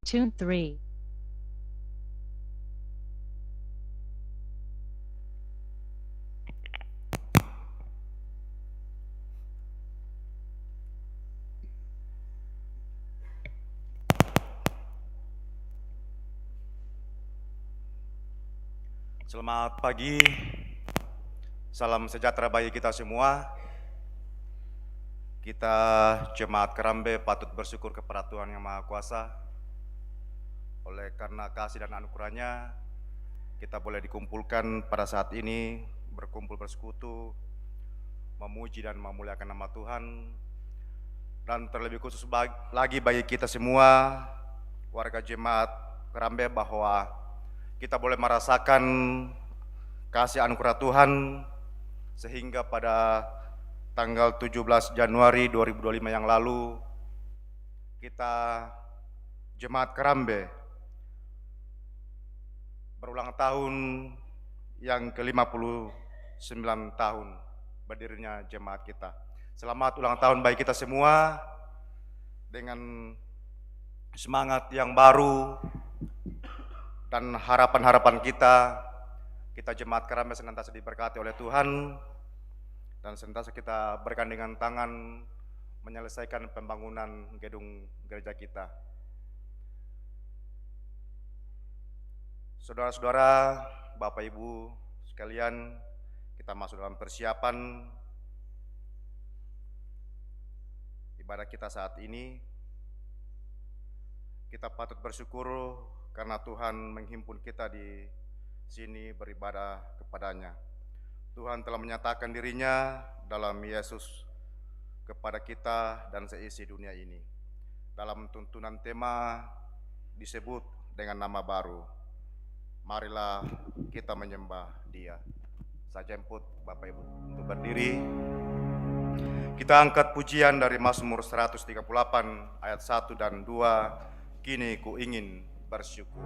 Tune 3. Selamat pagi, salam sejahtera bagi kita semua. Kita Jemaat Kerambe patut bersyukur kepada Tuhan Yang Maha Kuasa. Oleh karena kasih dan anugerahnya, kita boleh dikumpulkan pada saat ini, berkumpul bersekutu, memuji dan memuliakan nama Tuhan. Dan terlebih khusus lagi bagi kita semua, warga Jemaat Kerambe, bahwa kita boleh merasakan kasih anugerah Tuhan sehingga pada tanggal 17 Januari 2025 yang lalu kita Jemaat Kerambe berulang tahun yang ke-59 tahun berdirinya jemaat kita. Selamat ulang tahun bagi kita semua dengan semangat yang baru dan harapan-harapan kita Jemaat Kerambe senantiasa diberkati oleh Tuhan dan senantiasa kita bergandengan tangan menyelesaikan pembangunan gedung gereja kita. Saudara-saudara, Bapak Ibu sekalian, kita masuk dalam persiapan ibadah kita saat ini. Kita patut bersyukur karena Tuhan menghimpun kita di sini beribadah kepadanya. Tuhan telah menyatakan dirinya dalam Yesus kepada kita dan seisi dunia ini. Dalam tuntunan tema disebut dengan nama baru. Marilah kita menyembah Dia. Saya jemput Bapak Ibu untuk berdiri. Kita angkat pujian dari Mazmur 138 ayat 1 dan 2. Kini ku ingin bersyukur.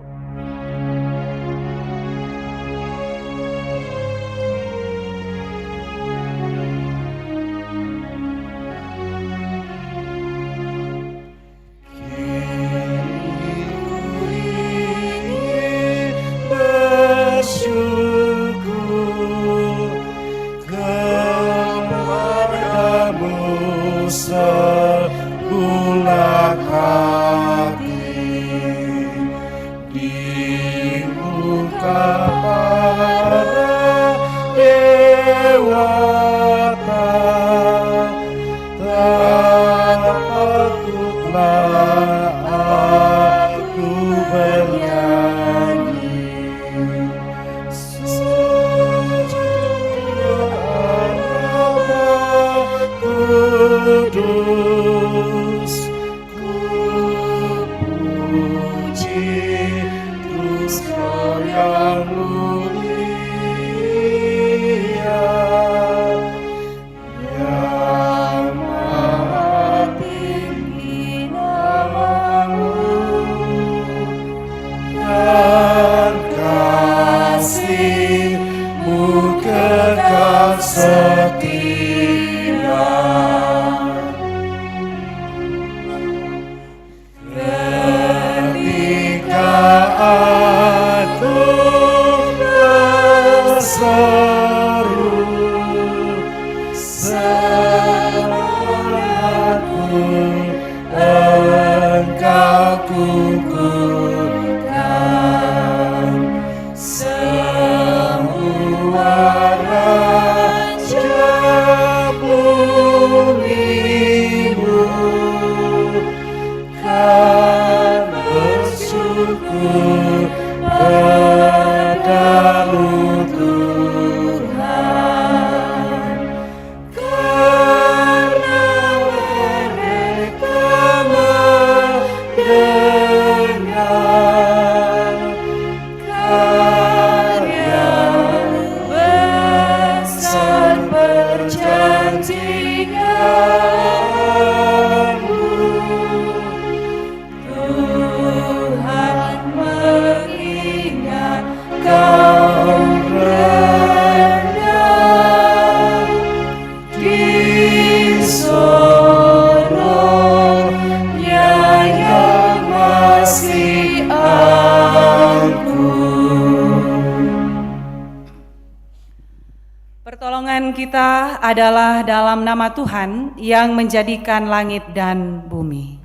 adalah dalam nama Tuhan yang menjadikan langit dan bumi.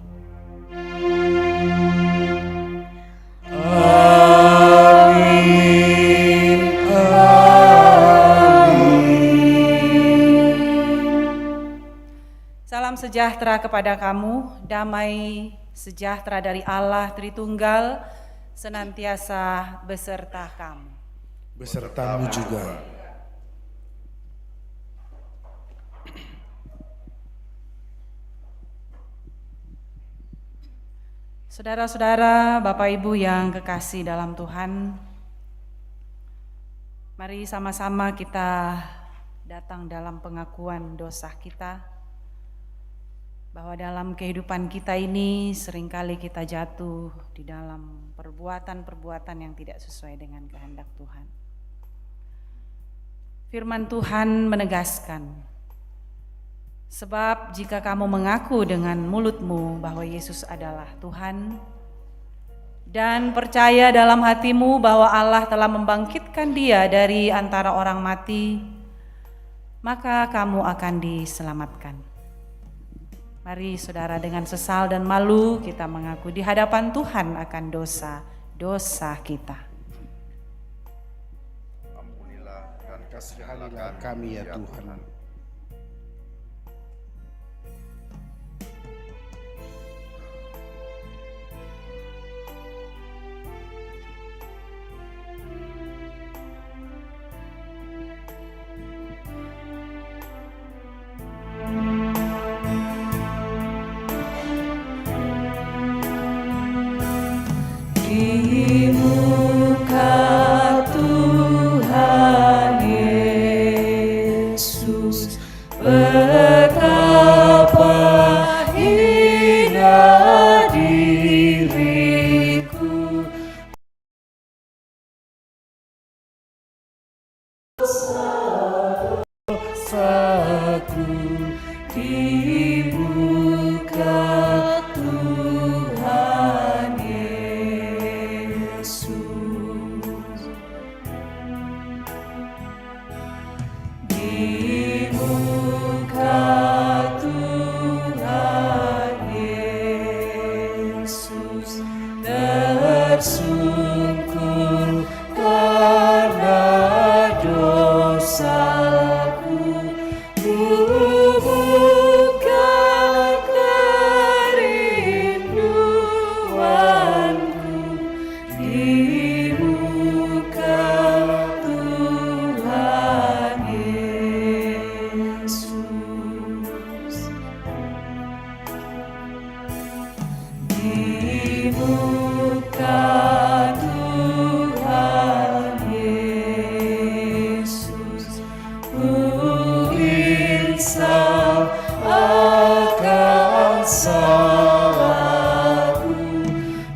Amin. Salam sejahtera kepada kamu, damai sejahtera dari Allah Tritunggal senantiasa beserta kamu. Besertamu juga. Saudara-saudara, Bapak Ibu yang kekasih dalam Tuhan, mari sama-sama kita datang dalam pengakuan dosa kita, bahwa dalam kehidupan kita ini seringkali kita jatuh di dalam perbuatan-perbuatan yang tidak sesuai dengan kehendak Tuhan. Firman Tuhan menegaskan, sebab jika kamu mengaku dengan mulutmu bahwa Yesus adalah Tuhan dan percaya dalam hatimu bahwa Allah telah membangkitkan Dia dari antara orang mati, maka kamu akan diselamatkan. Mari saudara, dengan sesal dan malu kita mengaku di hadapan Tuhan akan dosa-dosa kita. Ampunilah dan Kasihanilah kami ya Tuhan. Di muka Tuhan Yesus, betapa hina diriku. Dosaku di muka Tuhan Yesus. Di muka Tuhan Yesus tersungkur karena dosaku. Buka kerinduanku di muka Tuhan Yesus. Di muka Tuhan Yesus, ku insaf akan salahku,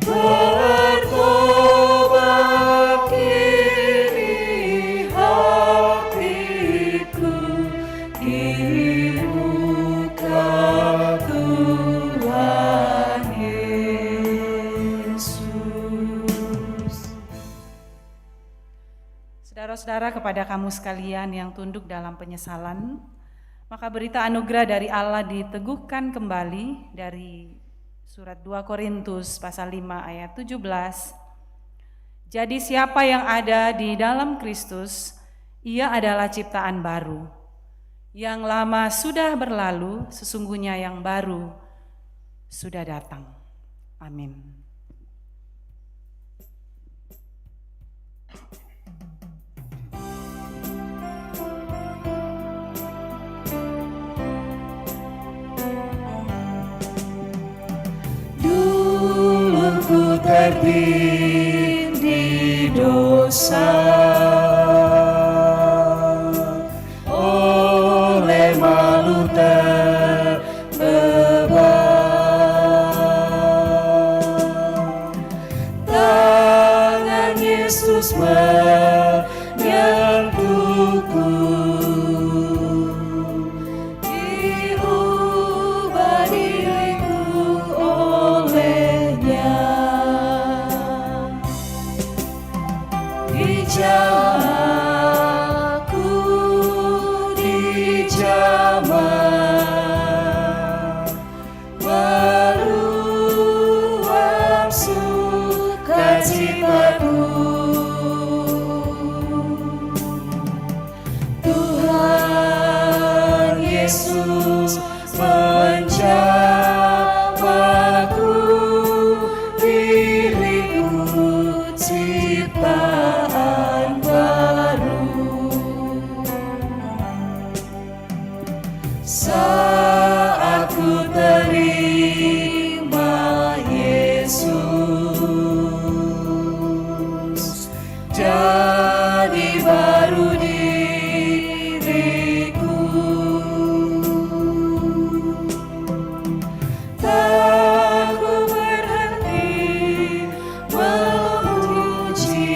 bertobat kini hatiku di muka Tuhan Yesus. Saudara-saudara, kepada kamu sekalian yang tunduk dalam penyesalan, maka berita anugerah dari Allah diteguhkan kembali dari surat 2 Korintus pasal 5 ayat 17. Jadi siapa yang ada di dalam Kristus, ia adalah ciptaan baru. Yang lama sudah berlalu, sesungguhnya yang baru sudah datang. Amin. Dulu ku tertindih dosa, oleh malu terbeban. Tangan Yesus menyentuhku, diubah diriku olehnya. Di jalan menjamaku, diriku ciptaan baru. Saat ku terima Yesus, jadi baru diriku. Tak ku berhenti memuji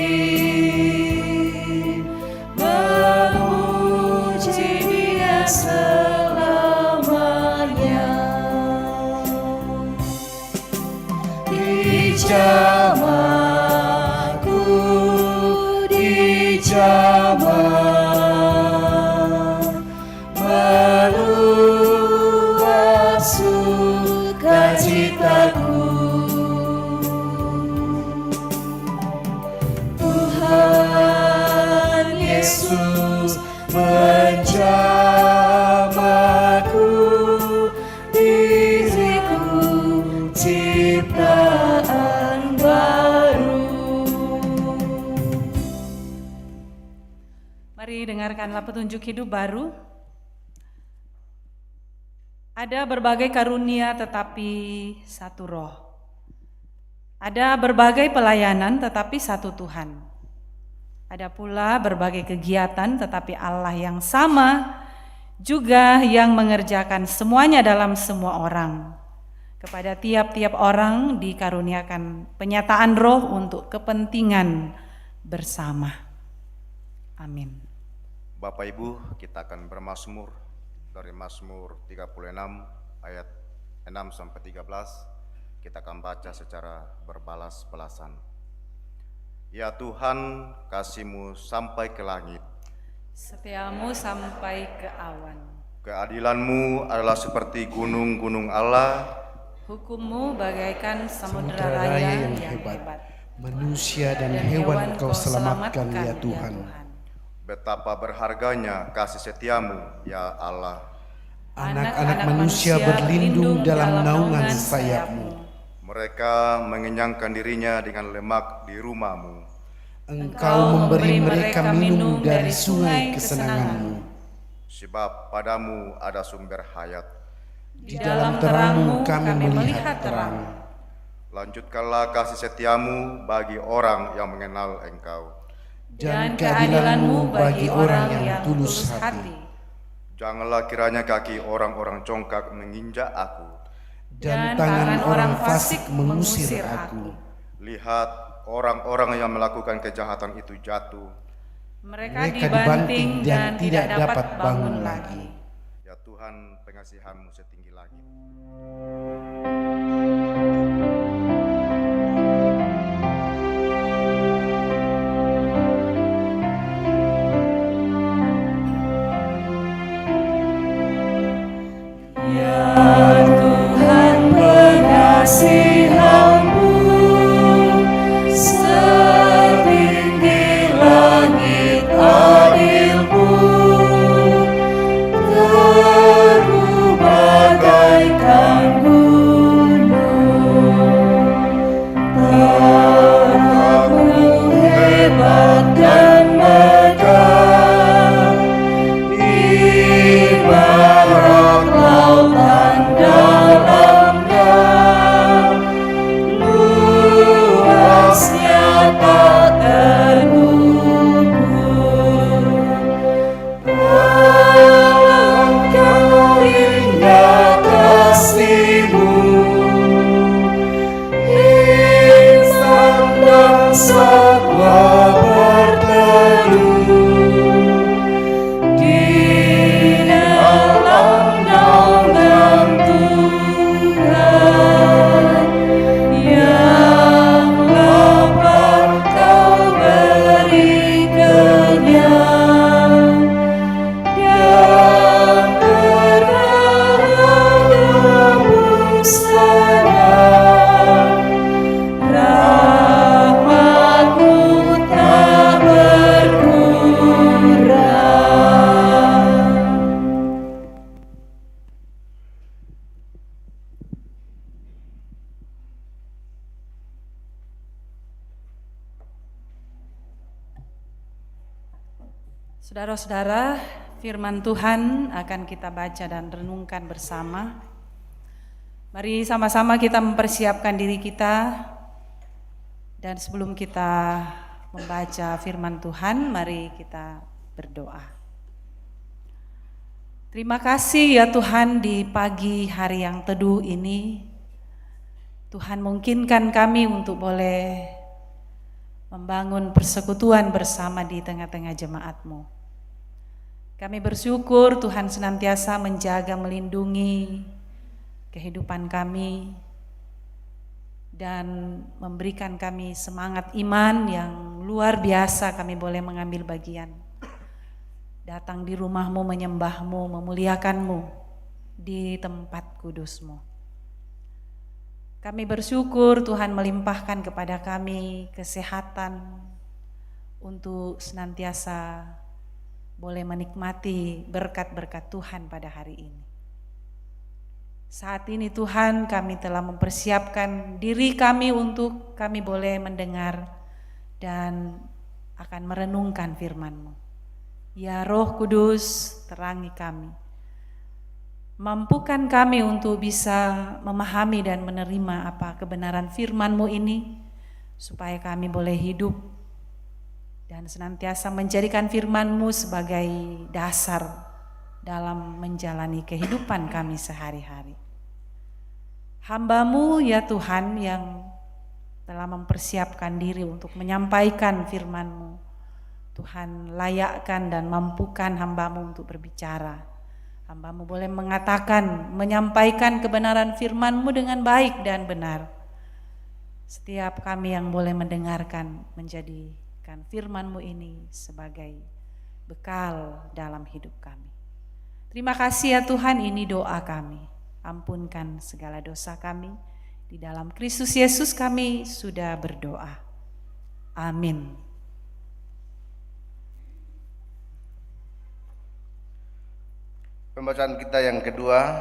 Dia selamanya. Di jamaku, di zaman meluap sukacitaku. Tuhan Yesus menjamaku, diriku ciptaan baru. Mari dengarkanlah petunjuk hidup baru. Ada berbagai karunia tetapi satu roh. Ada berbagai pelayanan tetapi satu Tuhan. Ada pula berbagai kegiatan tetapi Allah yang sama juga yang mengerjakan semuanya dalam semua orang. Kepada tiap-tiap orang dikaruniakan penyataan roh untuk kepentingan bersama. Amin. Bapak Ibu, kita akan bermazmur dari Mazmur 36 ayat 6 sampai 13. Kita akan baca secara berbalas-balasan. Ya Tuhan, kasih-Mu sampai ke langit, Setiamu sampai ke awan. keadilan-Mu adalah seperti gunung-gunung Allah, Hukum-Mu bagaikan samudera Samudera raya yang yang hebat. hebat. Manusia dan hewan Kau selamatkan ya Tuhan. betapa berharganya kasih setiamu, ya Allah. Anak-anak manusia berlindung dalam naungan sayap-Mu. Mereka mengenyangkan dirinya dengan lemak di rumah-Mu. Engkau memberi mereka minum dari sungai kesenangan-Mu. Sebab padamu ada sumber hayat. Di dalam terang-Mu kami melihat terang. Lanjutkanlah kasih setiamu bagi orang yang mengenal Engkau. Dan keadilan-Mu bagi orang yang tulus hati. Janganlah kiranya kaki orang-orang congkak menginjak aku. Dan tangan orang fasik mengusir aku. Lihat, orang-orang yang melakukan kejahatan itu jatuh. Mereka dibanting dan tidak dapat bangun lagi. Ya Tuhan, pengasihan-Mu setinggi langit. Ya Tuhan, pengasihan-Mu setinggi langit, adil-Mu teruh bagaikan gunung. Tanah-Mu hebat dan megah, ibarat lautan dalamnya. Saudara-saudara, firman Tuhan akan kita baca dan renungkan bersama. Mari sama-sama kita mempersiapkan diri kita. Dan sebelum kita membaca firman Tuhan, mari kita berdoa. Terima kasih ya Tuhan, di pagi hari yang teduh ini Tuhan mungkinkan kami untuk boleh membangun persekutuan bersama di tengah-tengah jemaat-Mu. Kami bersyukur Tuhan senantiasa menjaga, melindungi kehidupan kami dan memberikan kami semangat iman yang luar biasa. Kami boleh mengambil bagian, datang di rumah-Mu, menyembah-Mu, memuliakan-Mu di tempat kudus-Mu. Kami bersyukur Tuhan melimpahkan kepada kami kesehatan untuk senantiasa boleh menikmati berkat-berkat Tuhan pada hari ini. Saat ini Tuhan, kami telah mempersiapkan diri kami untuk kami boleh mendengar dan akan merenungkan firman-Mu. Ya Roh Kudus, terangi kami. Mampukan kami untuk bisa memahami dan menerima apa kebenaran firman-Mu ini, supaya kami boleh hidup dan senantiasa menjadikan firman-Mu sebagai dasar dalam menjalani kehidupan kami sehari-hari. Hamba-Mu ya Tuhan yang telah mempersiapkan diri untuk menyampaikan firman-Mu, Tuhan layakkan dan mampukan hamba-Mu untuk berbicara. Hamba-Mu boleh mengatakan, menyampaikan kebenaran firman-Mu dengan baik dan benar. Setiap kami yang boleh mendengarkan menjadikan firman-Mu ini sebagai bekal dalam hidup kami. Terima kasih ya Tuhan, ini doa kami. Ampunkan segala dosa kami. Di dalam Kristus Yesus kami sudah berdoa. Amin. Pembacaan kita yang kedua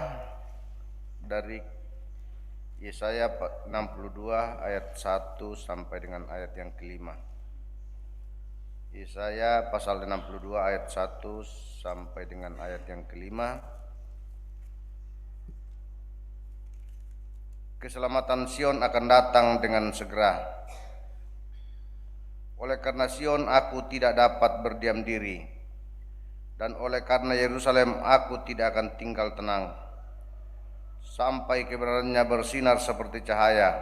dari Yesaya 62 ayat 1 sampai dengan ayat yang kelima. Yesaya pasal 62 ayat 1 sampai dengan ayat yang kelima. Keselamatan Sion akan datang dengan segera. Oleh karena Sion aku tidak dapat berdiam diri, dan oleh karena Yerusalem aku tidak akan tinggal tenang, sampai kebenarannya bersinar seperti cahaya,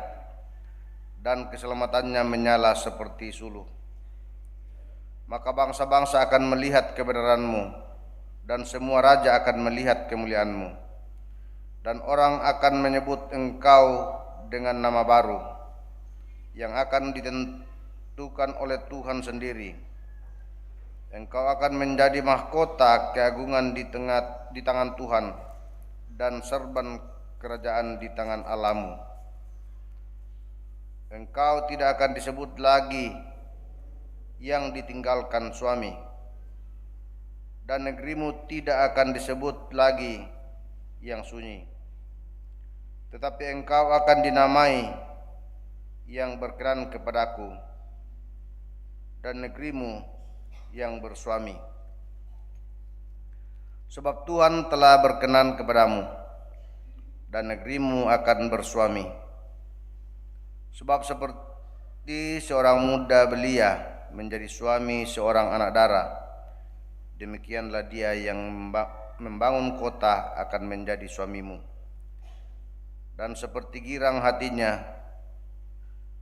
dan keselamatannya menyala seperti suluh. Maka bangsa-bangsa akan melihat kebenaran-Mu, dan semua raja akan melihat kemuliaan-Mu. Dan orang akan menyebut Engkau dengan nama baru, yang akan ditentukan oleh Tuhan sendiri. Engkau akan menjadi mahkota keagungan di tangan Tuhan, dan serban kerajaan di tangan Allahmu. Engkau tidak akan disebut lagi yang ditinggalkan suami, dan negerimu tidak akan disebut lagi yang sunyi, tetapi engkau akan dinamai yang berkenan kepadaku, dan negerimu yang bersuami. Sebab Tuhan telah berkenan kepadamu, dan negerimu akan bersuami. Sebab seperti seorang muda belia menjadi suami seorang anak darah, demikianlah dia yang membangun kota akan menjadi suamimu. Dan seperti girang hatinya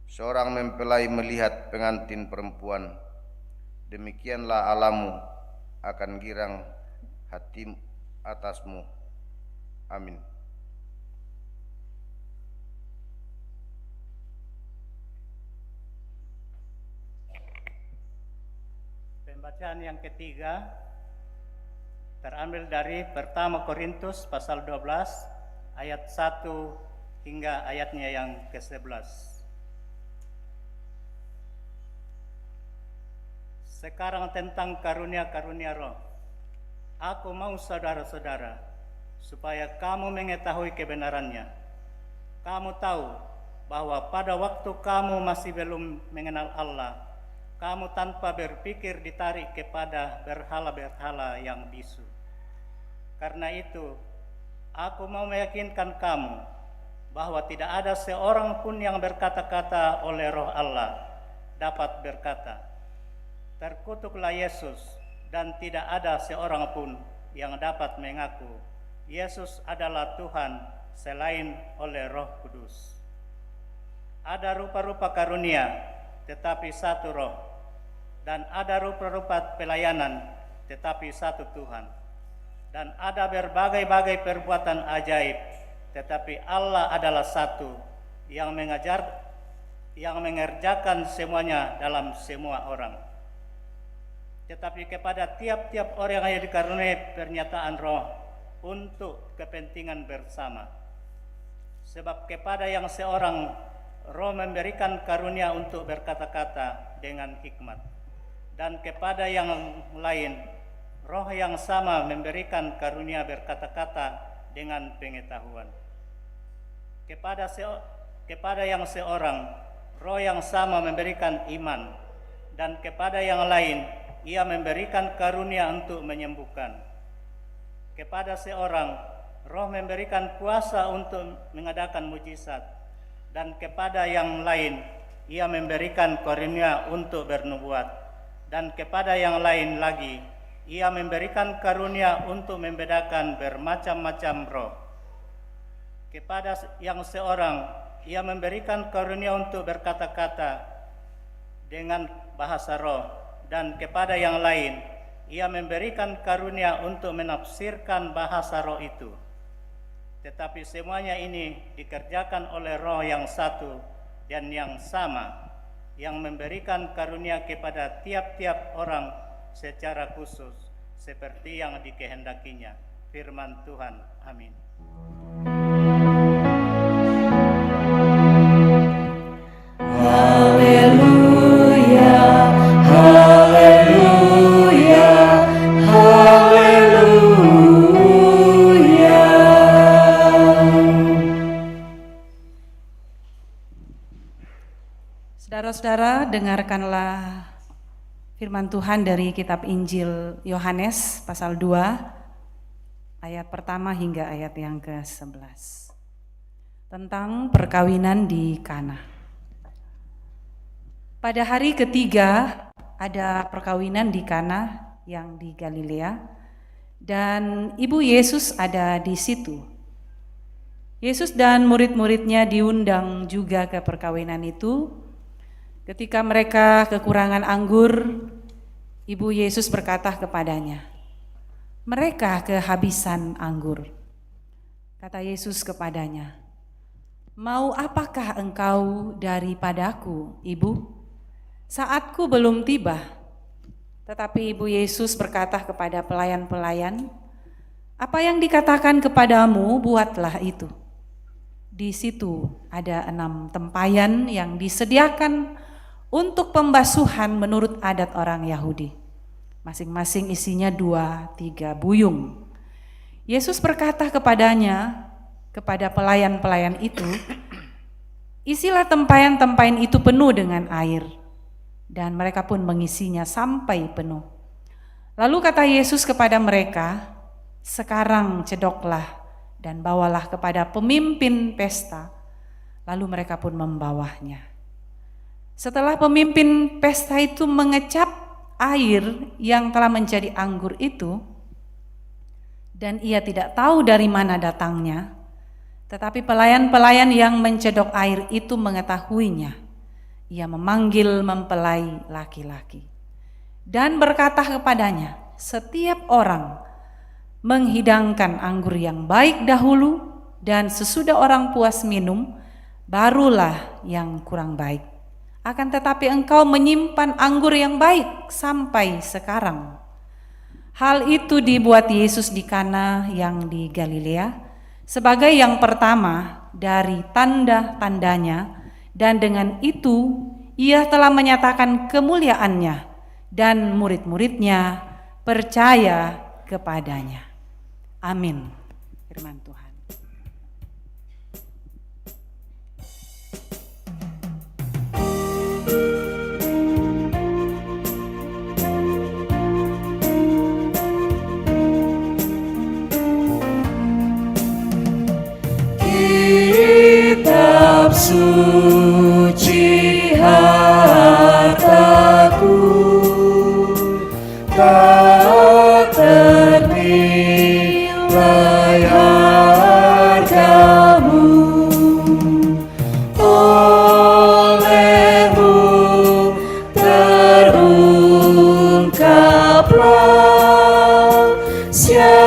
seorang mempelai melihat pengantin perempuan, demikianlah Allahmu akan girang hati atasmu. Amin. Pembacaan yang ketiga terambil dari pertama Korintus pasal 12 ayat 1 hingga ayatnya yang ke-11. Sekarang tentang karunia-karunia roh. Aku mau saudara-saudara, supaya kamu mengetahui kebenarannya. Kamu tahu bahwa pada waktu kamu masih belum mengenal Allah, kamu tanpa berpikir ditarik kepada berhala-berhala yang bisu. Karena itu, aku mau meyakinkan kamu bahwa tidak ada seorang pun yang berkata-kata oleh Roh Allah dapat berkata, "Terkutuklah Yesus," dan tidak ada seorang pun yang dapat mengaku Yesus adalah Tuhan selain oleh Roh Kudus. Ada rupa-rupa karunia, tetapi satu Roh, dan ada rupa-rupa pelayanan, tetapi satu Tuhan. Dan ada berbagai-bagai perbuatan ajaib, tetapi Allah adalah satu yang mengerjakan semuanya dalam semua orang. Tetapi kepada tiap-tiap orang yang dikaruniai pernyataan Roh untuk kepentingan bersama. Sebab kepada yang seorang Roh memberikan karunia untuk berkata-kata dengan hikmat, dan kepada yang lain Roh yang sama memberikan karunia berkata-kata dengan pengetahuan. Kepada yang seorang Roh yang sama memberikan iman, dan kepada yang lain Ia memberikan karunia untuk menyembuhkan. Kepada seorang Roh memberikan kuasa untuk mengadakan mujizat, dan kepada yang lain Ia memberikan karunia untuk bernubuat, dan kepada yang lain lagi Ia memberikan karunia untuk membedakan bermacam-macam roh. Kepada yang seorang Ia memberikan karunia untuk berkata-kata dengan bahasa roh, dan kepada yang lain Ia memberikan karunia untuk menafsirkan bahasa roh itu. Tetapi semuanya ini dikerjakan oleh Roh yang satu dan yang sama, yang memberikan karunia kepada tiap-tiap orang secara khusus seperti yang dikehendakinya. Firman Tuhan. Amin. Haleluya, haleluya, haleluya. Saudara-saudara, dengarkanlah firman Tuhan dari kitab Injil Yohanes pasal 2 ayat pertama hingga ayat yang ke-11 tentang perkawinan di Kana. Pada hari ketiga ada perkawinan di Kana yang di Galilea, dan ibu Yesus ada di situ. Yesus dan murid-muridnya diundang juga ke perkawinan itu. Ketika mereka kekurangan anggur, ibu Yesus berkata kepadanya, "Mereka kehabisan anggur." Kata Yesus kepadanya, "Mau apakah engkau daripadaku, ibu? Saatku belum tiba." Tetapi ibu Yesus berkata kepada pelayan-pelayan, "Apa yang dikatakan kepadamu, buatlah itu." Di situ ada 6 tempayan yang disediakan untuk pembasuhan menurut adat orang Yahudi. Masing-masing isinya 2-3 buyung. Yesus berkata kepada pelayan-pelayan itu, "Isilah tempayan-tempayan itu penuh dengan air." Dan mereka pun mengisinya sampai penuh. Lalu kata Yesus kepada mereka, "Sekarang cedoklah dan bawalah kepada pemimpin pesta." Lalu mereka pun membawanya. Setelah pemimpin pesta itu mengecap air yang telah menjadi anggur itu, dan ia tidak tahu dari mana datangnya, tetapi pelayan-pelayan yang mencedok air itu mengetahuinya. Ia memanggil mempelai laki-laki dan berkata kepadanya, "Setiap orang menghidangkan anggur yang baik dahulu, dan sesudah orang puas minum, barulah yang kurang baik. Akan tetapi engkau menyimpan anggur yang baik sampai sekarang." Hal itu dibuat Yesus di Kana yang di Galilea sebagai yang pertama dari tanda-tandanya, dan dengan itu ia telah menyatakan kemuliaannya, dan murid-muridnya percaya kepadanya. Amin. Firman Tuhan. suci hartaku, tak ternilai hargamu. Olehmu terungkaplah siapaku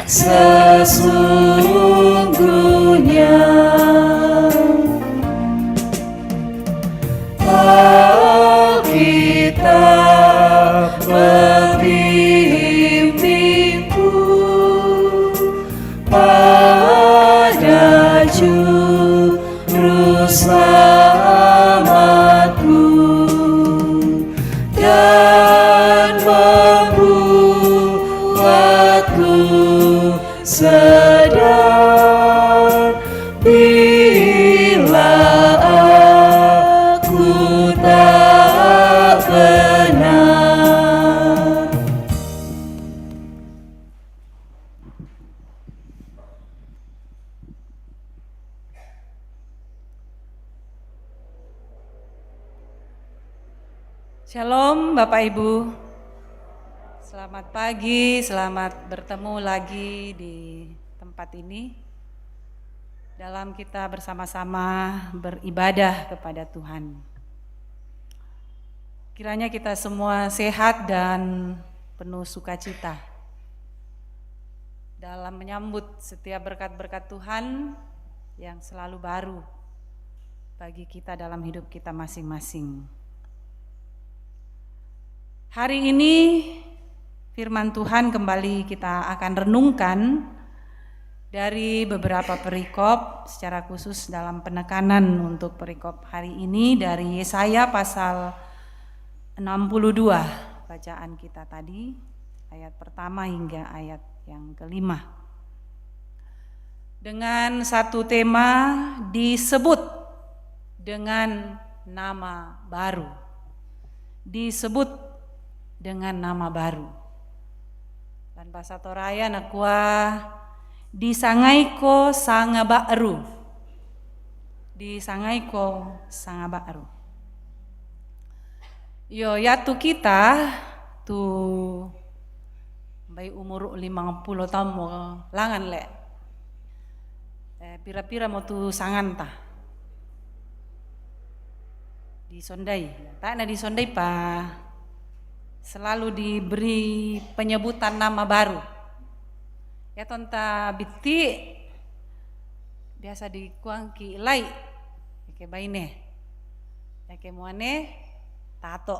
sesungguhnya. Alkitab membimbingku pada juru selamatku dan membuatku sadar bila aku tak benar. Shalom Bapak Ibu. Selamat pagi, selamat bertemu lagi di tempat ini. Dalam kita bersama-sama beribadah kepada Tuhan. Kiranya kita semua sehat dan penuh sukacita dalam menyambut setiap berkat-berkat Tuhan yang selalu baru bagi kita dalam hidup kita masing-masing. Hari ini firman Tuhan kembali kita akan renungkan dari beberapa perikop, secara khusus dalam penekanan untuk perikop hari ini dari Yesaya pasal 62, bacaan kita tadi, ayat pertama hingga ayat yang kelima. Dengan satu tema disebut dengan nama baru. Disebut dengan nama baru. Dan bahasa Toraya nakua disangaiko sanga baru. Disangaiko sanga baru. Yo yatu kita tu bayi umur 50 tahun mo langan le. Pira-pira mo tu sangan ta. Disondai. Tak na disondai pa. Selalu diberi penyebutan nama baru. Ya tonta biti biasa dikuangki ilai ke baine. Ya ke muane tato.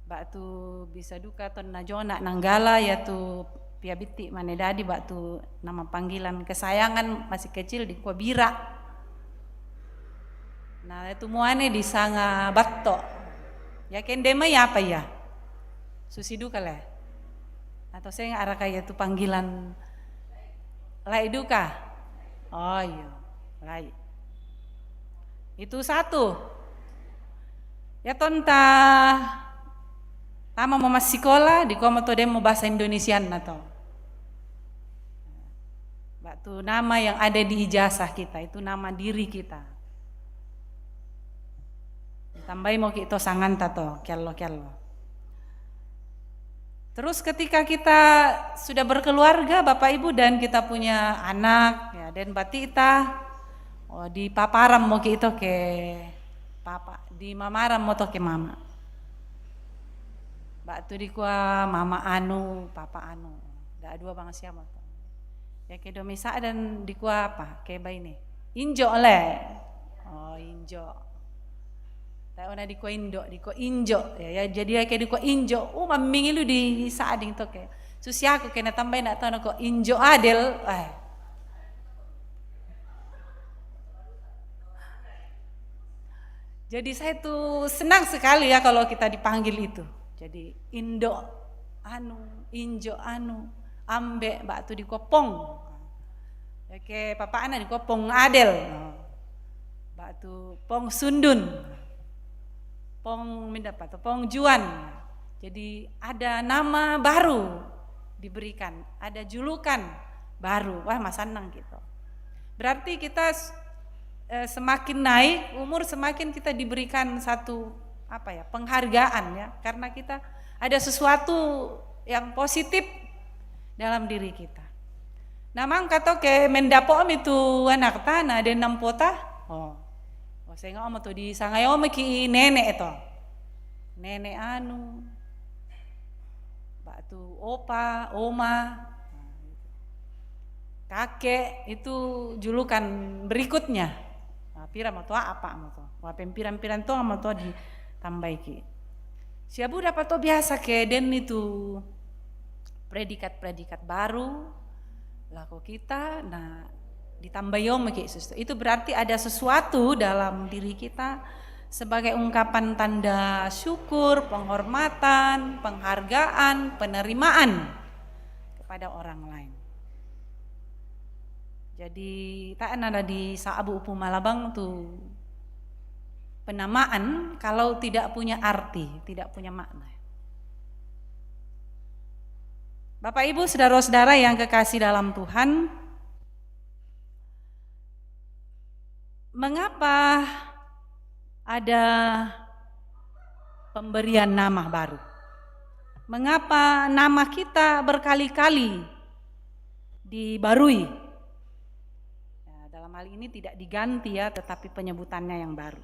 Bak tu bisa duka ton najona nanggala ya tu pia biti mane dadi bak tu nama panggilan kesayangan masih kecil di Bira. Nah itu muane di sanga batto. Ya kendema ya apa ya? Susi duka lah. Atau saya arah kayak itu panggilan lai duka. Oh iya, lai. Itu satu. Ya tonta tama mau masih sekolah di komoto demo bahasa Indonesian atau. Batu nama yang ada di ijazah kita itu nama diri kita. Tambahin mau kita sangan tato, kello. Terus ketika kita sudah berkeluarga, Bapak Ibu dan kita punya anak, ya dan batita, di paparam mau kita ke papa, di mamaram mau ke mama. Batu di kuah mama anu, papa anu, dah dua bang siapa tuh. Ya ke domisa dan di kuah apa? Kayak bayi nih, injo le, oh injo. Ona di ko indo, ya jadi kayak di ko injo, maming lu di saading to ke. Susi aku kena tambahin nak tahu ko injo adel, Jadi saya tuh senang sekali ya kalau kita dipanggil itu. Jadi indo anu, injo anu, ambe batu di kopong. Ya ke papa anak di kopong adel. Batu pong sundun. Pong mendapat, pong juan. Jadi ada nama baru diberikan, ada julukan baru. Wah, mas senang gitu. Berarti kita semakin naik umur, semakin kita diberikan satu penghargaan ya, karena kita ada sesuatu yang positif dalam diri kita. Namang kata ke mendapom itu anak tanah dan nampota. Saya ngomong tuh di sangayo meki nenek itu. Nenek anu. Batu opa, oma. Kakek itu julukan berikutnya. Pira mau tua apa mau tua. Wah pempiran-piran tua mau tua ditambah ki. Siabu dapat tuh biasa ke den itu predikat-predikat baru laku kita. Nah ditambah yom ki itu berarti ada sesuatu dalam diri kita sebagai ungkapan tanda syukur, penghormatan, penghargaan, penerimaan kepada orang lain. Jadi tak ada di Saabu Upu Malabang tuh penamaan kalau tidak punya arti, tidak punya makna. Bapak Ibu, saudara-saudara yang kekasih dalam Tuhan, mengapa ada pemberian nama baru? Mengapa nama kita berkali-kali dibarui? Hal ini tidak diganti ya, tetapi penyebutannya yang baru.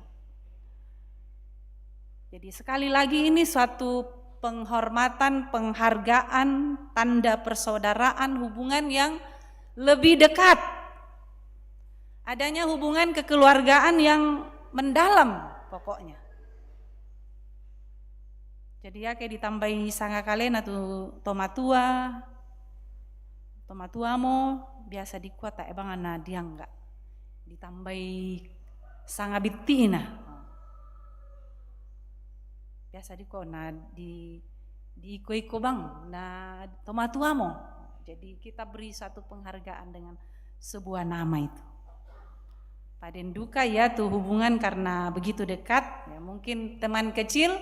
Jadi sekali lagi ini suatu penghormatan, penghargaan, tanda persaudaraan, hubungan yang lebih dekat. Adanya hubungan kekeluargaan yang mendalam pokoknya. Jadi ya kayak ditambahi sanga kalian atau tomatua mo biasa dikuat tak bang ana dia enggak. Ditambahi sanga bitina. Biasa diko di iko bang na tomatuamo. Jadi kita beri satu penghargaan dengan sebuah nama itu. Paden duka ya tuh hubungan karena begitu dekat ya, mungkin teman kecil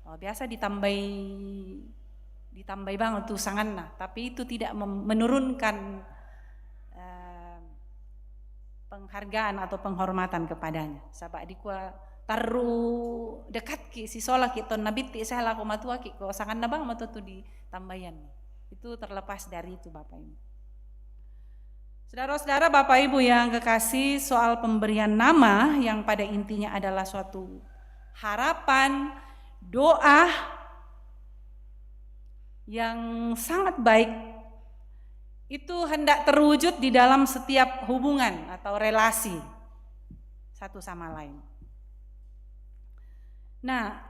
biasa ditambahi bang tuh sanganna, tapi itu tidak menurunkan penghargaan atau penghormatan kepadanya. Sabak dikua taru dekat ki si sola ki ton nabiti saya laku matua ki ko sangan nabang matu tu di tambayan. Itu terlepas dari itu Bapak Ibu. Saudara-saudara, Bapak Ibu yang kekasih, soal pemberian nama yang pada intinya adalah suatu harapan, doa yang sangat baik, itu hendak terwujud di dalam setiap hubungan atau relasi satu sama lain. Nah,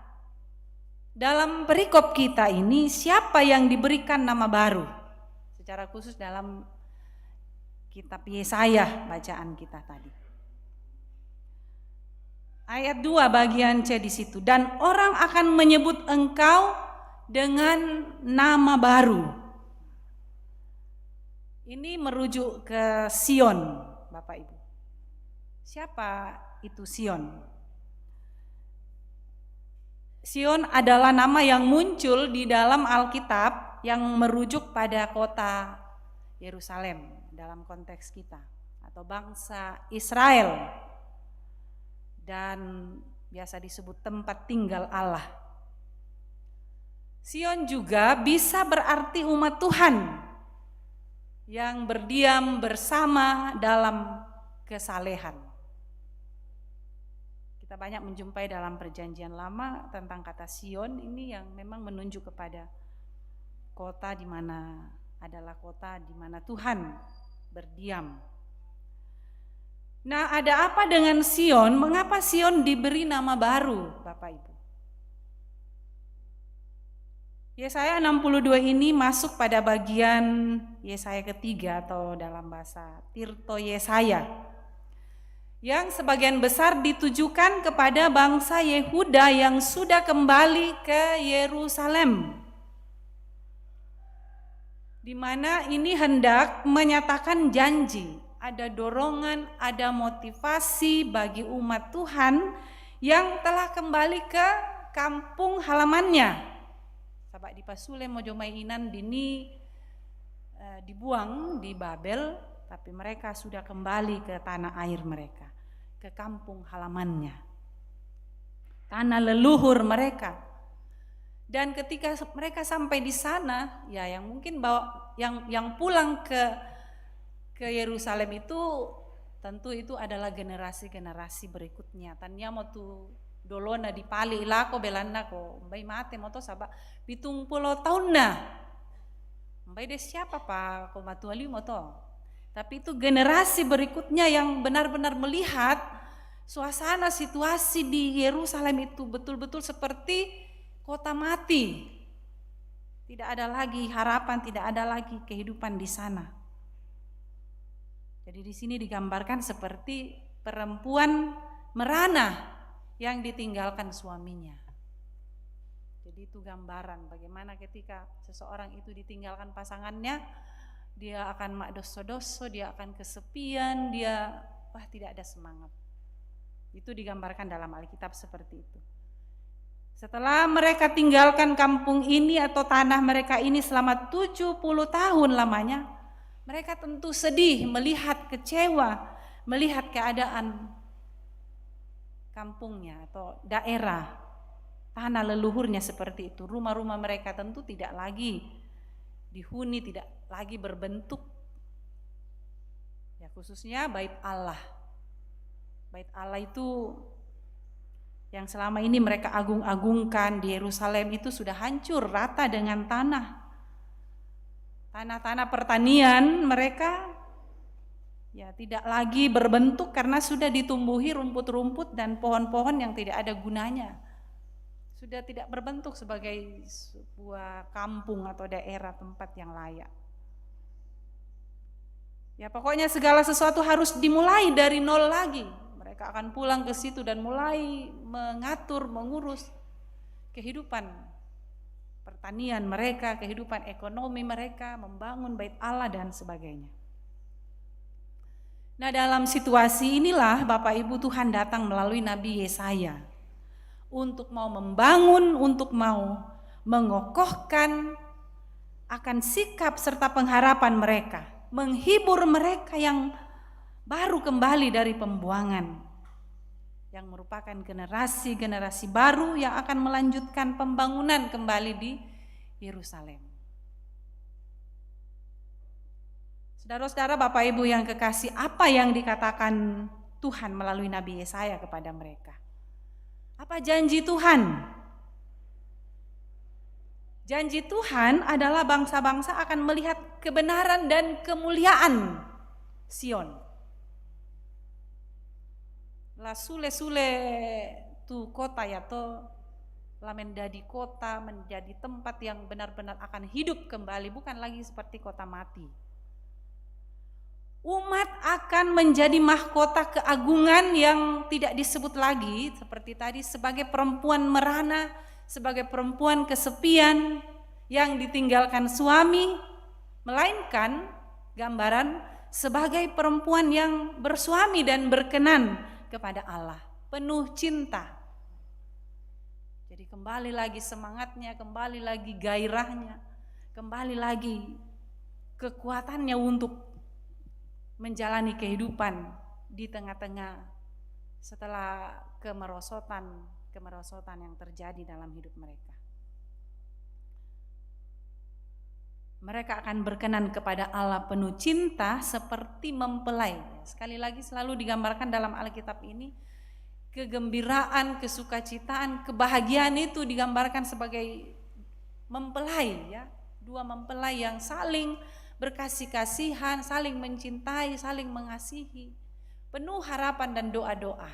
dalam perikop kita ini siapa yang diberikan nama baru? Secara khusus dalam kitab Yesaya bacaan kita tadi. Ayat 2 bagian C di situ, dan orang akan menyebut engkau dengan nama baru. Ini merujuk ke Sion, Bapak Ibu. Siapa itu Sion? Sion adalah nama yang muncul di dalam Alkitab yang merujuk pada kota Yerusalem dalam konteks kita, atau bangsa Israel, dan biasa disebut tempat tinggal Allah. Sion juga bisa berarti umat Tuhan yang berdiam bersama dalam kesalehan. Kita banyak menjumpai dalam Perjanjian Lama tentang kata Sion ini yang memang menunjuk kepada kota di mana adalah kota di mana Tuhan berdiam. Nah, ada apa dengan Sion? Mengapa Sion diberi nama baru, Bapak Ibu? Yesaya 62 ini masuk pada bagian Yesaya ketiga atau dalam bahasa Tirto Yesaya, yang sebagian besar ditujukan kepada bangsa Yehuda yang sudah kembali ke Yerusalem, di mana ini hendak menyatakan janji, ada dorongan, ada motivasi bagi umat Tuhan yang telah kembali ke kampung halamannya. Sabak di pasule mo jomai inan dini dibuang di Babel, tapi mereka sudah kembali ke tanah air mereka, ke kampung halamannya, tanah leluhur mereka. Dan ketika mereka sampai di sana, ya yang mungkin yang pulang ke Yerusalem itu tentu itu adalah generasi-generasi berikutnya. Tanya mau tu dolona di pali ilako belanda ko mbai mate moto saba 70 tahun na. Mbai de siapa Pak ko matuali moto. Tapi itu generasi berikutnya yang benar-benar melihat suasana situasi di Yerusalem itu betul-betul seperti kota mati. Tidak ada lagi harapan, tidak ada lagi kehidupan di sana. Jadi di sini digambarkan seperti perempuan merana yang ditinggalkan suaminya. Jadi itu gambaran bagaimana ketika seseorang itu ditinggalkan pasangannya, dia akan makdoso-doso, dia akan kesepian, dia tidak ada semangat. Itu digambarkan dalam Alkitab seperti itu. Setelah mereka tinggalkan kampung ini atau tanah mereka ini selama 70 tahun lamanya, mereka tentu sedih, melihat kecewa, melihat keadaan kampungnya atau daerah, tanah leluhurnya seperti itu. Rumah-rumah mereka tentu tidak lagi dihuni, tidak lagi berbentuk. Ya khususnya bait Allah. Bait Allah itu yang selama ini mereka agung-agungkan di Yerusalem itu sudah hancur rata dengan tanah. Tanah-tanah pertanian mereka ya tidak lagi berbentuk karena sudah ditumbuhi rumput-rumput dan pohon-pohon yang tidak ada gunanya. Sudah tidak berbentuk sebagai sebuah kampung atau daerah tempat yang layak. Ya pokoknya segala sesuatu harus dimulai dari nol lagi. Mereka akan pulang ke situ dan mulai mengatur, mengurus kehidupan pertanian mereka, kehidupan ekonomi mereka, membangun bait Allah dan sebagainya. Nah, dalam situasi inilah Bapak Ibu Tuhan datang melalui Nabi Yesaya untuk mau membangun, untuk mau mengokohkan akan sikap serta pengharapan mereka, menghibur mereka yang baru kembali dari pembuangan, yang merupakan generasi-generasi baru yang akan melanjutkan pembangunan kembali di Yerusalem. Saudara-saudara, Bapak Ibu yang kekasih, apa yang dikatakan Tuhan melalui Nabi Yesaya kepada mereka? Apa janji Tuhan? Janji Tuhan adalah bangsa-bangsa akan melihat kebenaran dan kemuliaan Sion. La sule-sule tu kota ya to la menjadi kota, menjadi tempat yang benar-benar akan hidup kembali, bukan lagi seperti kota mati. Umat akan menjadi mahkota keagungan yang tidak disebut lagi seperti tadi sebagai perempuan merana, sebagai perempuan kesepian yang ditinggalkan suami, melainkan gambaran sebagai perempuan yang bersuami dan berkenan kepada Allah, penuh cinta. Jadi kembali lagi semangatnya, kembali lagi gairahnya, kembali lagi kekuatannya untuk menjalani kehidupan di tengah-tengah setelah kemerosotan yang terjadi dalam hidup mereka. Mereka akan berkenan kepada Allah penuh cinta seperti mempelai. Sekali lagi selalu digambarkan dalam Alkitab ini, kegembiraan, kesukacitaan, kebahagiaan itu digambarkan sebagai mempelai, ya. Dua mempelai yang saling berkasih-kasihan, saling mencintai, saling mengasihi, penuh harapan dan doa-doa.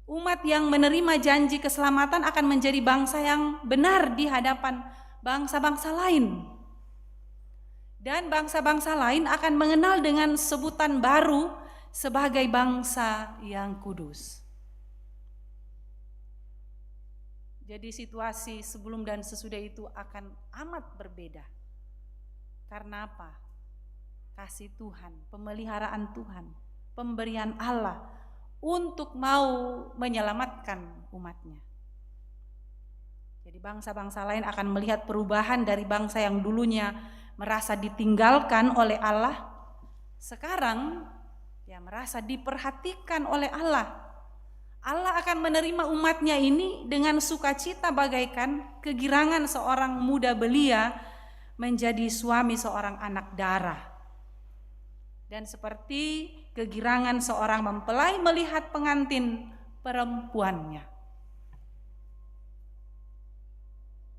Umat yang menerima janji keselamatan akan menjadi bangsa yang benar di hadapan bangsa-bangsa lain. Dan bangsa-bangsa lain akan mengenal dengan sebutan baru sebagai bangsa yang kudus. Jadi situasi sebelum dan sesudah itu akan amat berbeda. Karena apa? Kasih Tuhan, pemeliharaan Tuhan, pemberian Allah untuk mau menyelamatkan umatnya. Jadi bangsa-bangsa lain akan melihat perubahan dari bangsa yang dulunya merasa ditinggalkan oleh Allah, sekarang ya merasa diperhatikan oleh Allah. Allah akan menerima umatnya ini dengan sukacita bagaikan kegirangan seorang muda belia menjadi suami seorang anak darah. Dan seperti kegirangan seorang mempelai melihat pengantin perempuannya.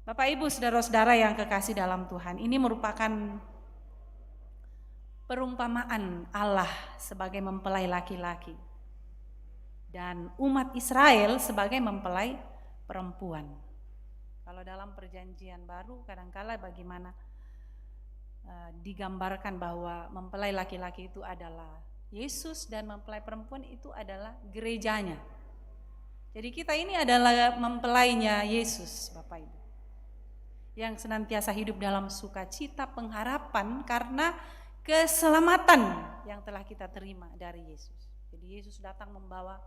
Bapak Ibu saudara-saudara yang kekasih dalam Tuhan, ini merupakan perumpamaan Allah sebagai mempelai laki-laki dan umat Israel sebagai mempelai perempuan. Kalau dalam perjanjian baru kadangkala bagaimana digambarkan bahwa mempelai laki-laki itu adalah Yesus dan mempelai perempuan itu adalah gerejanya. Jadi kita ini adalah mempelainya Yesus, Bapak Ibu, yang senantiasa hidup dalam sukacita pengharapan karena keselamatan yang telah kita terima dari Yesus. Jadi Yesus datang membawa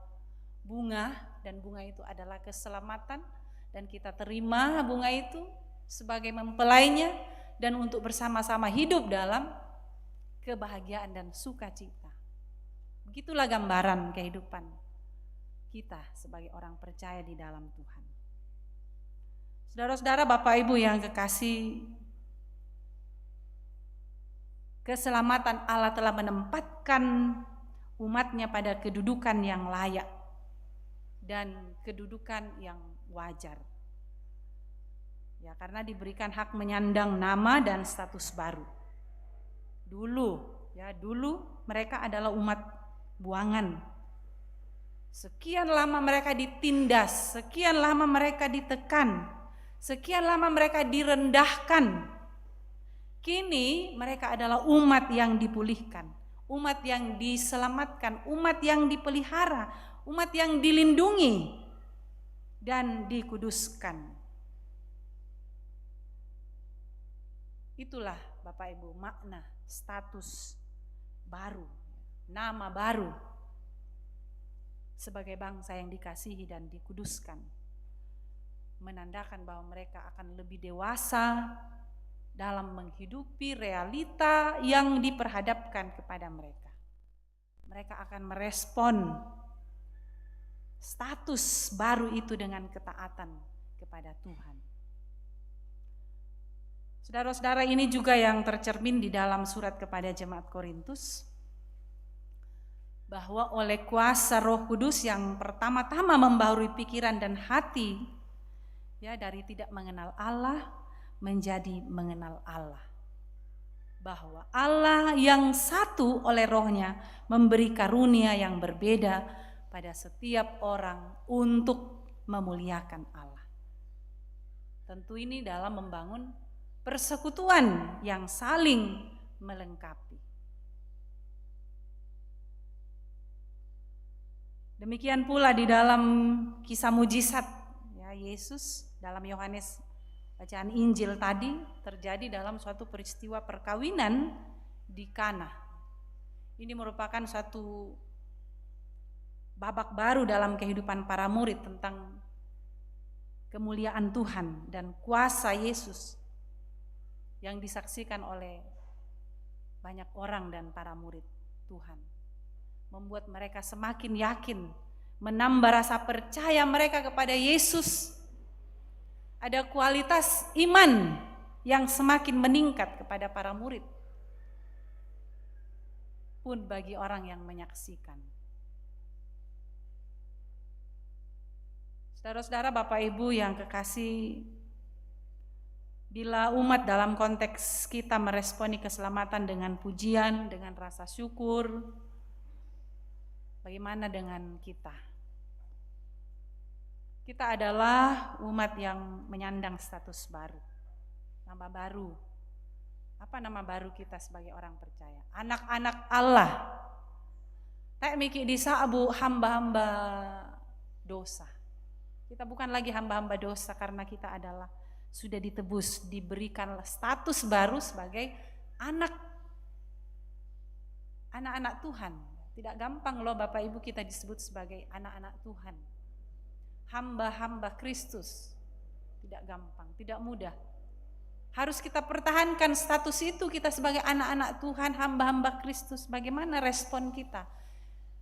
bunga, dan bunga itu adalah keselamatan, dan kita terima bunga itu sebagai mempelainya dan untuk bersama-sama hidup dalam kebahagiaan dan sukacita. Begitulah gambaran kehidupan kita sebagai orang percaya di dalam Tuhan. Saudara-saudara, Bapak Ibu yang kekasih, keselamatan Allah telah menempatkan umatnya pada kedudukan yang layak dan kedudukan yang wajar. Ya, karena diberikan hak menyandang nama dan status baru. Dulu mereka adalah umat buangan. Sekian lama mereka ditindas, sekian lama mereka ditekan, sekian lama mereka direndahkan. Kini mereka adalah umat yang dipulihkan, umat yang diselamatkan, umat yang dipelihara, umat yang dilindungi dan dikuduskan. Itulah Bapak Ibu makna status baru, nama baru sebagai bangsa yang dikasihi dan dikuduskan. Menandakan bahwa mereka akan lebih dewasa dalam menghidupi realita yang diperhadapkan kepada mereka. Mereka akan merespon status baru itu dengan ketaatan kepada Tuhan. Saudara-saudara, ini juga yang tercermin di dalam surat kepada jemaat Korintus, bahwa oleh kuasa Roh Kudus yang pertama-tama membaharui pikiran dan hati, ya, dari tidak mengenal Allah menjadi mengenal Allah. Bahwa Allah yang satu oleh Roh-Nya memberi karunia yang berbeda pada setiap orang untuk memuliakan Allah. Tentu ini dalam membangun persekutuan yang saling melengkapi. Demikian pula di dalam kisah mujizat ya Yesus dalam Yohanes bacaan Injil tadi terjadi dalam suatu peristiwa perkawinan di Kana. Ini merupakan suatu babak baru dalam kehidupan para murid tentang kemuliaan Tuhan dan kuasa Yesus yang disaksikan oleh banyak orang dan para murid Tuhan. Membuat mereka semakin yakin, menambah rasa percaya mereka kepada Yesus. Ada kualitas iman yang semakin meningkat kepada para murid pun bagi orang yang menyaksikan. Saudara-saudara, Bapak Ibu yang kekasih, bila umat dalam konteks kita meresponi keselamatan dengan pujian, dengan rasa syukur, bagaimana dengan kita? Kita adalah umat yang menyandang status baru, nama baru. Apa nama baru kita sebagai orang percaya? Anak-anak Allah. Tak mikir disabu hamba-hamba dosa. Kita bukan lagi hamba-hamba dosa karena kita adalah sudah ditebus, diberikan status baru sebagai anak-anak Tuhan. Tidak gampang loh Bapak Ibu kita disebut sebagai anak-anak Tuhan, hamba-hamba Kristus. tidak gampang, tidak mudah. Harus kita pertahankan status itu, kita sebagai anak-anak Tuhan, hamba-hamba Kristus. Bagaimana respon kita?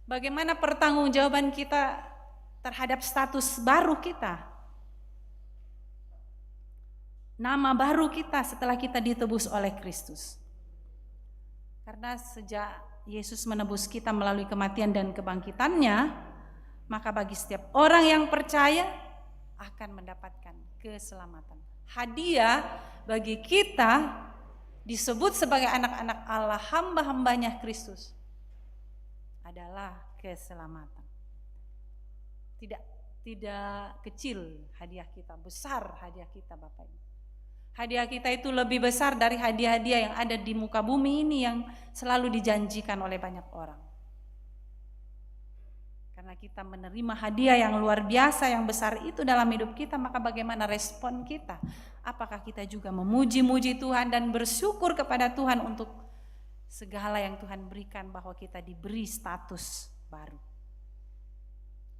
Bagaimana pertanggungjawaban kita terhadap status baru kita? Nama baru kita setelah kita ditebus oleh Kristus. Karena sejak Yesus menebus kita melalui kematian dan kebangkitannya, maka bagi setiap orang yang percaya akan mendapatkan keselamatan. Hadiah bagi kita disebut sebagai anak-anak Allah, hamba-hambanya Kristus, adalah keselamatan. Tidak kecil hadiah kita, besar hadiah kita Bapak Ibu. Hadiah kita itu lebih besar dari hadiah-hadiah yang ada di muka bumi ini yang selalu dijanjikan oleh banyak orang. Karena kita menerima hadiah yang luar biasa, yang besar itu dalam hidup kita, maka bagaimana respon kita? Apakah kita juga memuji-muji Tuhan dan bersyukur kepada Tuhan untuk segala yang Tuhan berikan, bahwa kita diberi status baru.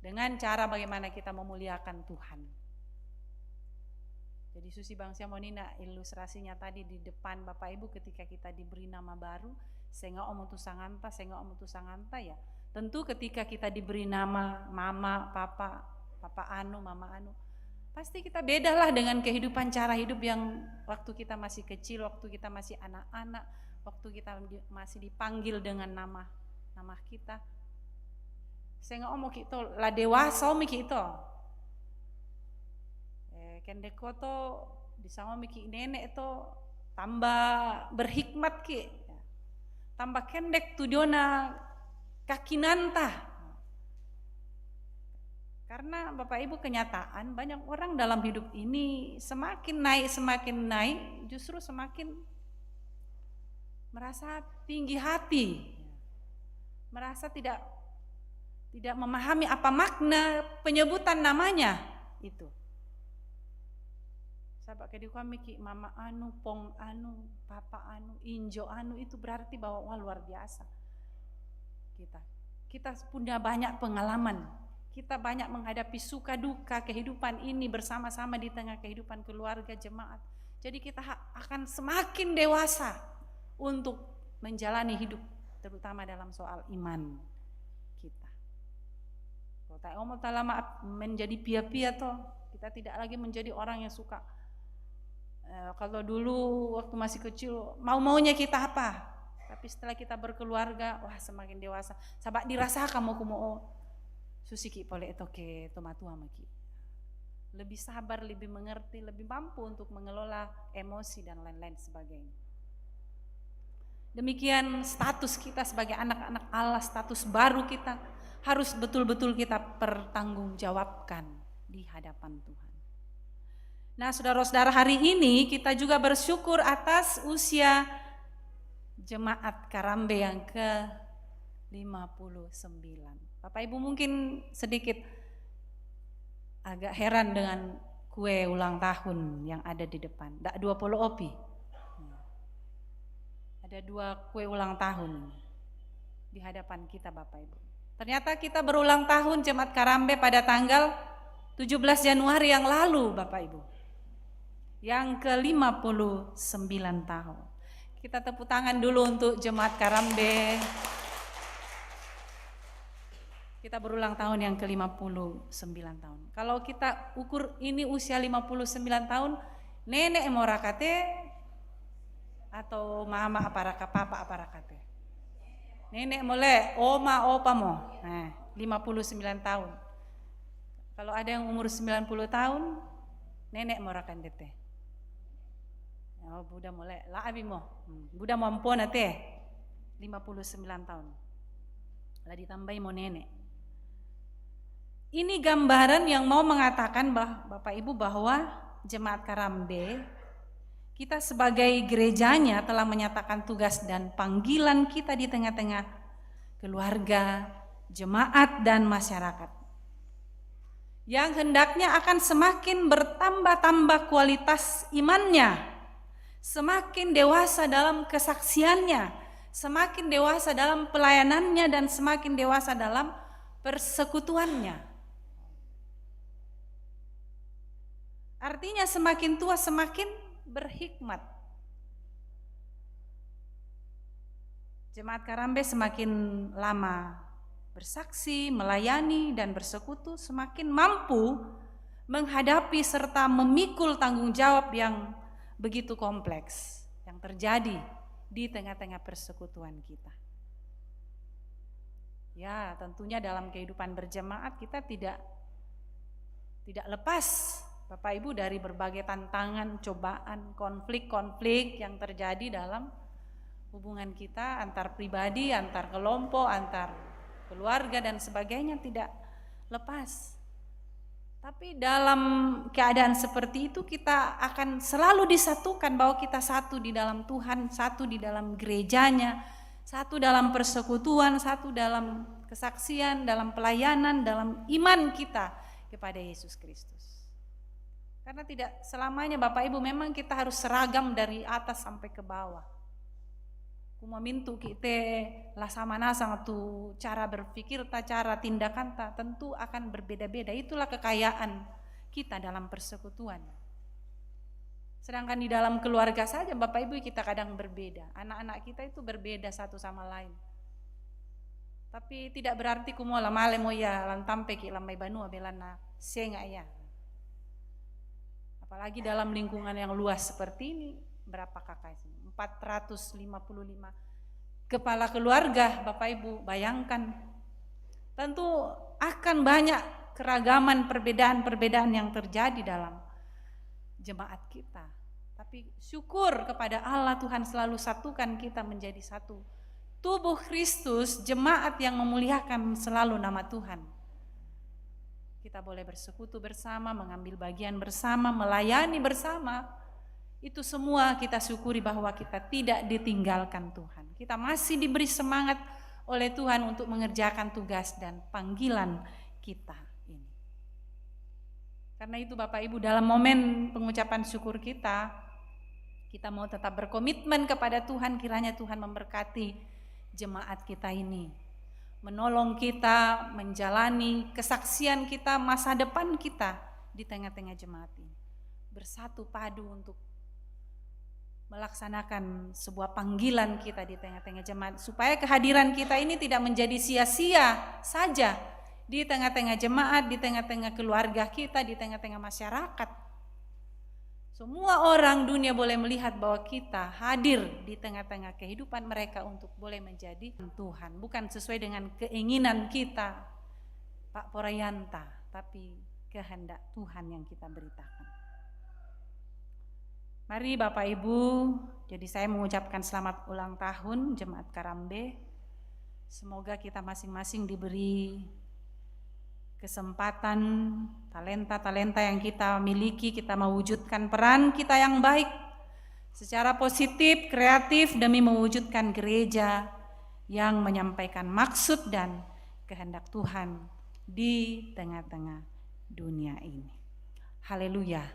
Dengan cara bagaimana kita memuliakan Tuhan. Jadi Susi Bang Siamonina ilustrasinya tadi di depan Bapak Ibu, ketika kita diberi nama baru, Senga Om Tusanganta, Senga Om Tusanganta ya. Tentu ketika kita diberi nama Mama, Papa Anu, Mama Anu, pasti kita bedalah dengan kehidupan cara hidup yang waktu kita masih kecil, waktu kita masih anak-anak, waktu kita masih dipanggil dengan nama kita. Senga Om kita lah dewasa Om kita. Kendeko to disama miki nenek to tambah berhikmat ki. Tambah kendek tujuana kakinanta. Karena Bapak Ibu kenyataan banyak orang dalam hidup ini semakin naik justru semakin merasa tinggi hati. Merasa tidak memahami apa makna penyebutan namanya itu. Sahabat kedua miki Mama Anu, Pong Anu, Papa Anu, Injo Anu, itu berarti bahwa wah, luar biasa. Kita punya banyak pengalaman. Kita banyak menghadapi suka duka kehidupan ini bersama-sama di tengah kehidupan keluarga jemaat. Jadi kita akan semakin dewasa untuk menjalani hidup, terutama dalam soal iman kita. Kalau tak omong tak lama menjadi pia-pia toh, kita tidak lagi menjadi orang yang suka. Kalau dulu waktu masih kecil mau-maunya kita apa, tapi setelah kita berkeluarga, wah semakin dewasa. Sabak dirasakan mau kumo susiki pole etoke tomatua maki. Lebih sabar, lebih mengerti, lebih mampu untuk mengelola emosi dan lain-lain sebagainya. Demikian status kita sebagai anak-anak Allah, status baru kita harus betul-betul kita pertanggungjawabkan di hadapan Tuhan. Nah, saudara-saudara, hari ini kita juga bersyukur atas usia Jemaat Karambe yang ke-59. Bapak Ibu mungkin sedikit agak heran dengan kue ulang tahun yang ada di depan. Ndak 20 opi. Ada 2 kue ulang tahun di hadapan kita Bapak Ibu. Ternyata kita berulang tahun Jemaat Karambe pada tanggal 17 Januari yang lalu Bapak Ibu. Yang ke-59 tahun. Kita tepuk tangan dulu untuk Jemaat Karambe. Kita berulang tahun yang ke-59 tahun. Kalau kita ukur ini usia 59 tahun, nenek morakate atau mama aparaka papa aparakate. Nenek mulai oma opa mo. Nah, 59 tahun. Kalau ada yang umur 90 tahun, nenek morakan dete. Oh, Buddha mulai lah abi mo. Buddha mo ampona teh 59 tahun. Lah ditambahi mo nenek. Ini gambaran yang mau mengatakan Bapak Ibu bahwa Jemaat Karambe kita sebagai gerejanya telah menyatakan tugas dan panggilan kita di tengah-tengah keluarga, jemaat dan masyarakat. Yang hendaknya akan semakin bertambah-tambah kualitas imannya, semakin dewasa dalam kesaksiannya, semakin dewasa dalam pelayanannya dan semakin dewasa dalam persekutuannya. Artinya semakin tua semakin berhikmat. Jemaat Karambe semakin lama bersaksi, melayani, dan bersekutu, semakin mampu menghadapi serta memikul tanggung jawab yang begitu kompleks yang terjadi di tengah-tengah persekutuan kita. Ya, tentunya dalam kehidupan berjemaat kita tidak lepas Bapak Ibu dari berbagai tantangan, cobaan, konflik-konflik yang terjadi dalam hubungan kita antar pribadi, antar kelompok, antar keluarga dan sebagainya, tidak lepas. Tapi dalam keadaan seperti itu kita akan selalu disatukan bahwa kita satu di dalam Tuhan, satu di dalam gerejanya, satu dalam persekutuan, satu dalam kesaksian, dalam pelayanan, dalam iman kita kepada Yesus Kristus. Karena tidak selamanya Bapak Ibu memang kita harus seragam dari atas sampai ke bawah. Kuma mintu kita lah sama nasang tu cara berpikir ta, cara tindakan ta tentu akan berbeda-beda. Itulah kekayaan kita dalam persekutuan. Sedangkan di dalam keluarga saja Bapak Ibu kita kadang berbeda. Anak-anak kita itu berbeda satu sama lain. Tapi tidak berarti kumola male moya lantampe ki lamai banua belana senga ya. Apalagi dalam lingkungan yang luas seperti ini, berapa kakak ini? 455 kepala keluarga Bapak Ibu, bayangkan. Tentu akan banyak keragaman perbedaan-perbedaan yang terjadi dalam jemaat kita. Tapi syukur kepada Allah, Tuhan selalu satukan kita menjadi satu tubuh Kristus, jemaat yang memuliakan selalu nama Tuhan. Kita boleh bersekutu bersama, mengambil bagian bersama, melayani bersama. Itu semua kita syukuri bahwa kita tidak ditinggalkan Tuhan. Kita masih diberi semangat oleh Tuhan untuk mengerjakan tugas dan panggilan kita ini. Karena itu Bapak Ibu, dalam momen pengucapan syukur kita mau tetap berkomitmen kepada Tuhan. Kiranya Tuhan memberkati jemaat kita ini, menolong kita menjalani kesaksian kita, masa depan kita di tengah-tengah jemaat ini. Bersatu padu untuk melaksanakan sebuah panggilan kita di tengah-tengah jemaat, supaya kehadiran kita ini tidak menjadi sia-sia saja di tengah-tengah jemaat, di tengah-tengah keluarga kita, di tengah-tengah masyarakat. Semua orang dunia boleh melihat bahwa kita hadir di tengah-tengah kehidupan mereka untuk boleh menjadi Tuhan, bukan sesuai dengan keinginan kita Pak Porayanta, tapi kehendak Tuhan yang kita beritakan. Mari Bapak Ibu, jadi saya mengucapkan selamat ulang tahun Jemaat Karambe. Semoga kita masing-masing diberi kesempatan, talenta-talenta yang kita miliki, kita mewujudkan peran kita yang baik secara positif, kreatif demi mewujudkan gereja yang menyampaikan maksud dan kehendak Tuhan di tengah-tengah dunia ini. Haleluya.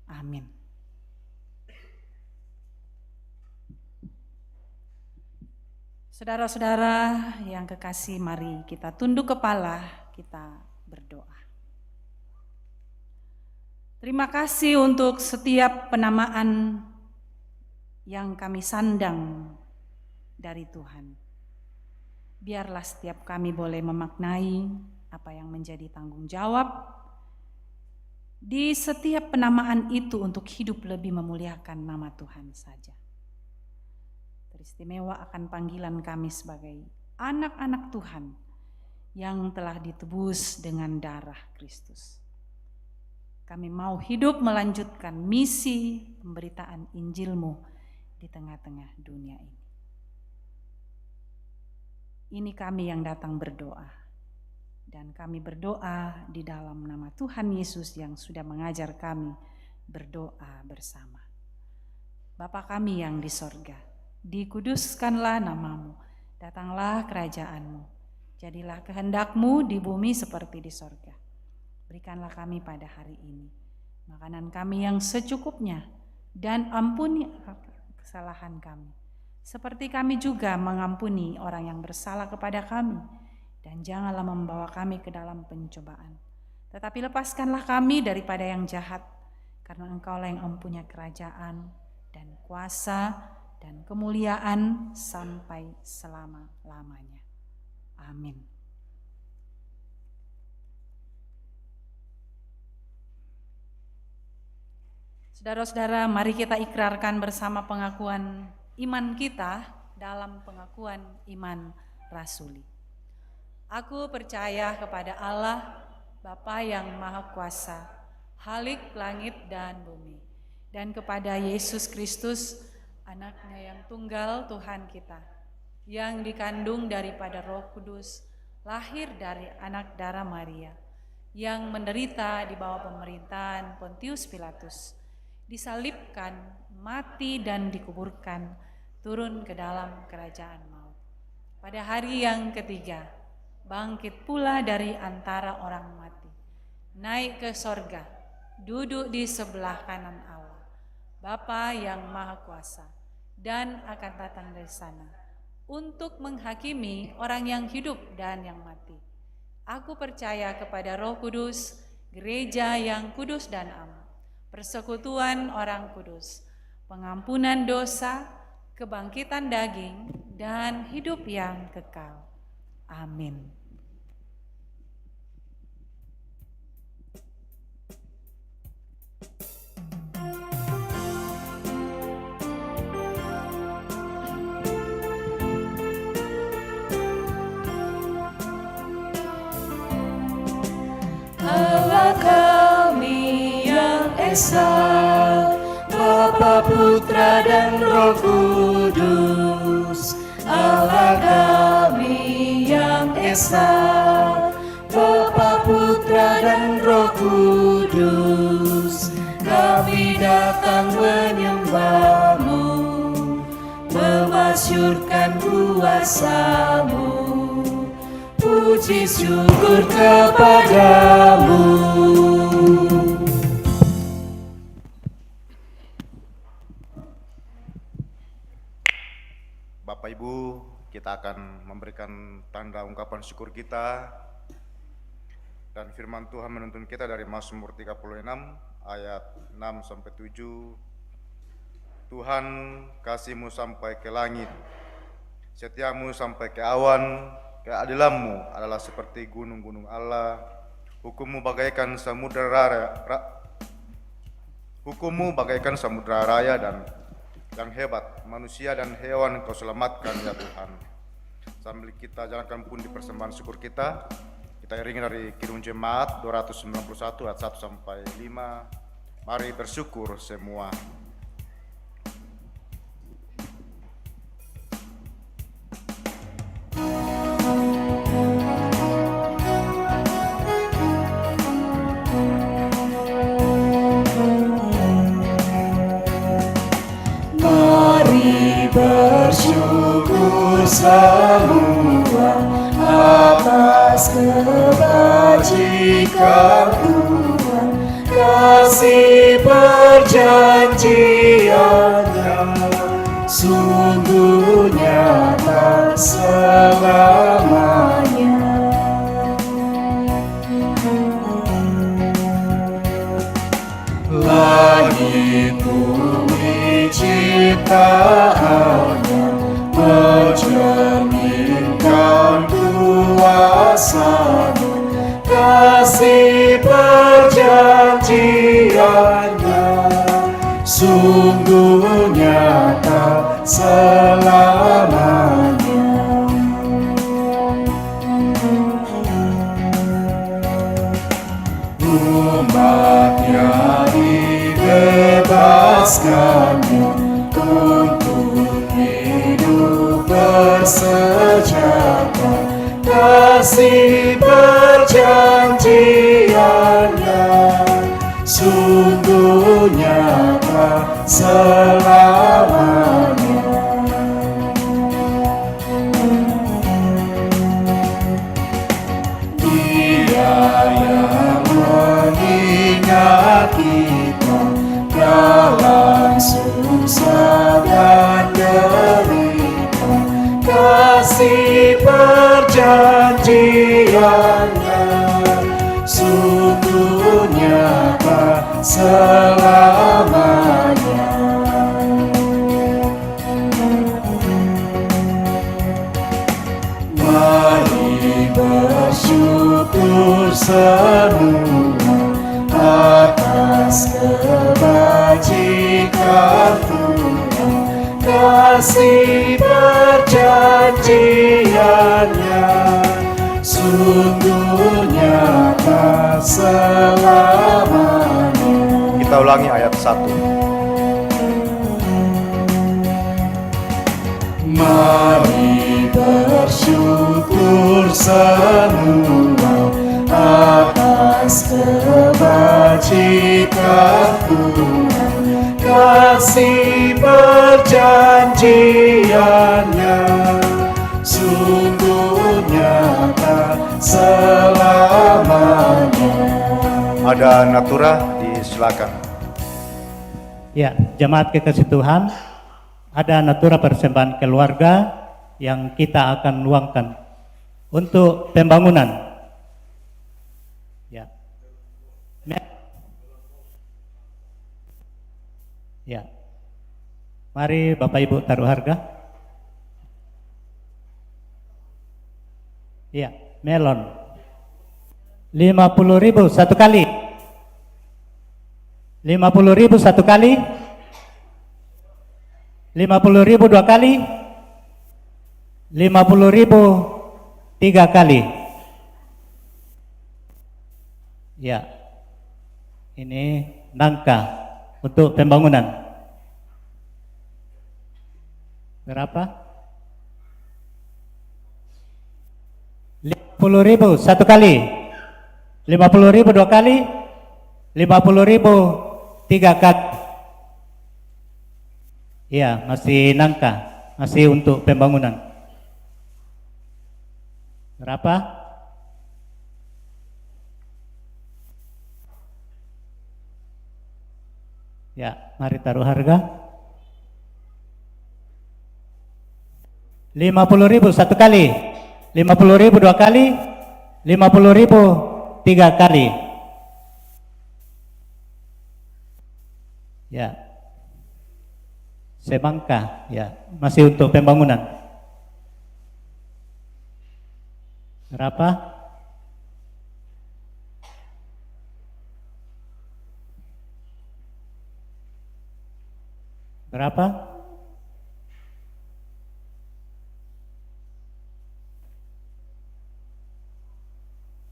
Amin. Saudara-saudara yang kekasih, mari kita tunduk kepala, kita berdoa. Terima kasih untuk setiap penamaan yang kami sandang dari Tuhan. Biarlah setiap kami boleh memaknai apa yang menjadi tanggung jawab di setiap penamaan itu untuk hidup lebih memuliakan nama Tuhan saja. Teristimewa akan panggilan kami sebagai anak-anak Tuhan yang telah ditebus dengan darah Kristus. Kami mau hidup melanjutkan misi pemberitaan Injil-Mu di tengah-tengah dunia ini. Ini kami yang datang berdoa, dan kami berdoa di dalam nama Tuhan Yesus yang sudah mengajar kami berdoa bersama. Bapa kami yang di sorga, dikuduskanlah namamu, datanglah kerajaanmu, jadilah kehendak-Mu di bumi seperti di sorga. Berikanlah kami pada hari ini makanan kami yang secukupnya, dan ampuni kesalahan kami, seperti kami juga mengampuni orang yang bersalah kepada kami. Dan janganlah membawa kami ke dalam pencobaan, tetapi lepaskanlah kami daripada yang jahat. karena Engkaulah yang mempunyai kerajaan dan kuasa dan kemuliaan sampai selama-lamanya. Amin. Saudara-saudara, mari kita ikrarkan bersama pengakuan iman kita dalam pengakuan iman rasuli. Aku percaya kepada Allah, Bapa yang Maha Kuasa, Khalik langit dan bumi, dan kepada Yesus Kristus, Anaknya yang tunggal Tuhan kita, yang dikandung daripada Roh Kudus, lahir dari anak darah Maria, yang menderita di bawah pemerintahan Pontius Pilatus, disalibkan, mati dan dikuburkan, turun ke dalam kerajaan maut. Pada hari yang ketiga, bangkit pula dari antara orang mati, naik ke sorga, duduk di sebelah kanan Allah, Bapa yang Maha Kuasa, dan akan datang dari sana untuk menghakimi orang yang hidup dan yang mati. Aku percaya kepada Roh Kudus, gereja yang kudus dan am, persekutuan orang kudus, pengampunan dosa, kebangkitan daging, dan hidup yang kekal. Amin. Allah kami yang esa, Bapa, Putra, dan Roh Kudus. Allah kami yang esa, Bapa, Putra, dan Roh Kudus. Kami datang menyembah-Mu, memasyurkan kuasa-Mu. Puji syukur kepadamu. Bapak Ibu, kita akan memberikan tanda ungkapan syukur kita, dan firman Tuhan menuntun kita dari Mazmur 36 ayat 6-7. Tuhan, kasih-Mu sampai ke langit, setia-Mu sampai ke awan, keadilan-Mu adalah seperti gunung-gunung Allah, hukum-Mu bagaikan samudra raya, dan yang hebat, manusia dan hewan Kau selamatkan ya Tuhan. Sambil kita jalankan pun di persembahan syukur kita iringi dari Kidung Jemaat 291 ayat 1-5. Mari bersyukur semua. Bersyukur semua atas kebajikan Tuhan, kasih perjanjiannya sungguh nyata selamanya. Langit bumi ciptaannya mencerminkan kuasa-Mu, kasih perjanjiannya sungguh nyata selamanya. Umat-Nya dibebaskannya untuk hidup bersejahtera, kasih perjanjiannya sungguh nyata selamanya. Dia yang mengingat kita dalam susah dan derita, kasih perjanjiannya sungguh nyata selalu. kasih perjanjiannya sungguh nyata selamanya. Kita ulangi ayat 1. Mari bersyukur semua atas kebajikan Tuhan, kasih perjanjiannya sungguh nyata selamanya. Ada Natura, disilakan. Ya, jemaat kekasih Tuhan, ada Natura persembahan keluarga yang kita akan luangkan untuk pembangunan. Ya. Ya. Mari Bapak Ibu taruh harga. Ya, melon 50.000 satu kali. 50.000 satu kali. 50.000 dua kali. 50.000 tiga kali. Ya. Ini nangka untuk pembangunan. Berapa? 50.000 satu kali. 50.000 dua kali. 50.000 tiga kali. Ya, masih nangka, masih untuk pembangunan. Berapa? Ya, mari taruh harga. 50.000 satu kali. 50.000 dua kali. 50.000 tiga kali. Ya. Semangka, ya, masih untuk pembangunan. Berapa? Berapa?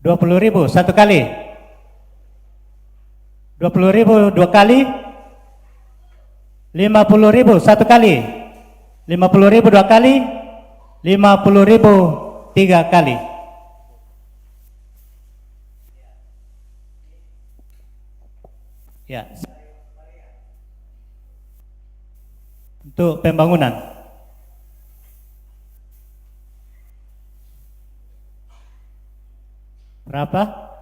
$20.000 satu kali. 20.000 dua kali. 50.000 satu kali. 50.000 dua kali. 50.000 tiga kali. Ya. Untuk pembangunan. Berapa?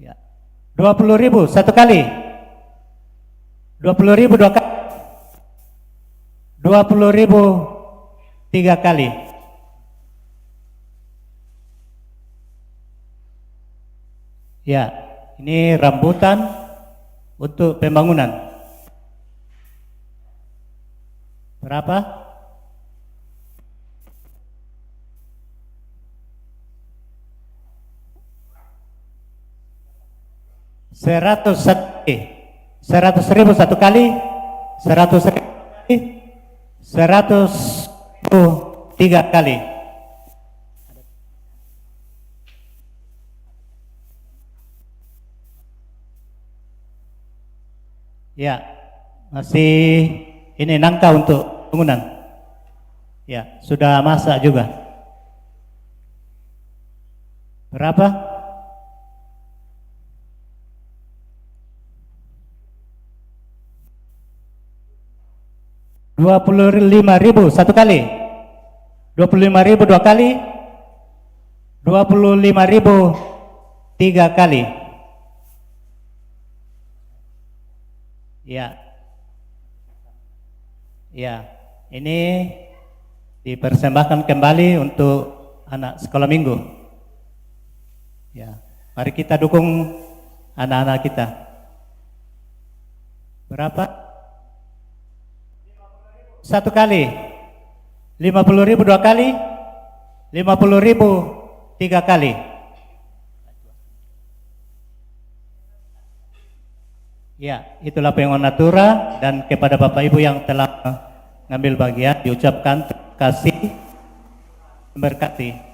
Ya. 20.000 satu kali. 20.000 dua kali. 20.000 tiga kali. Ya, ini rambutan untuk pembangunan. Berapa? $100.000 satu kali. 100.000 tiga kali. Ya, masih ini nangka untuk bangunan. Ya, sudah masak juga. Berapa? $25.000 satu kali. 25.000 dua kali. 25.000 tiga kali. Ya. Ya, ini dipersembahkan kembali untuk anak sekolah minggu. Ya, mari kita dukung anak-anak kita. Berapa? Satu kali. 50.000 dua kali. 50.000 tiga kali. Ya, itulah pengonatura, dan kepada Bapak Ibu yang telah mengambil bagian diucapkan terima kasih, berkati.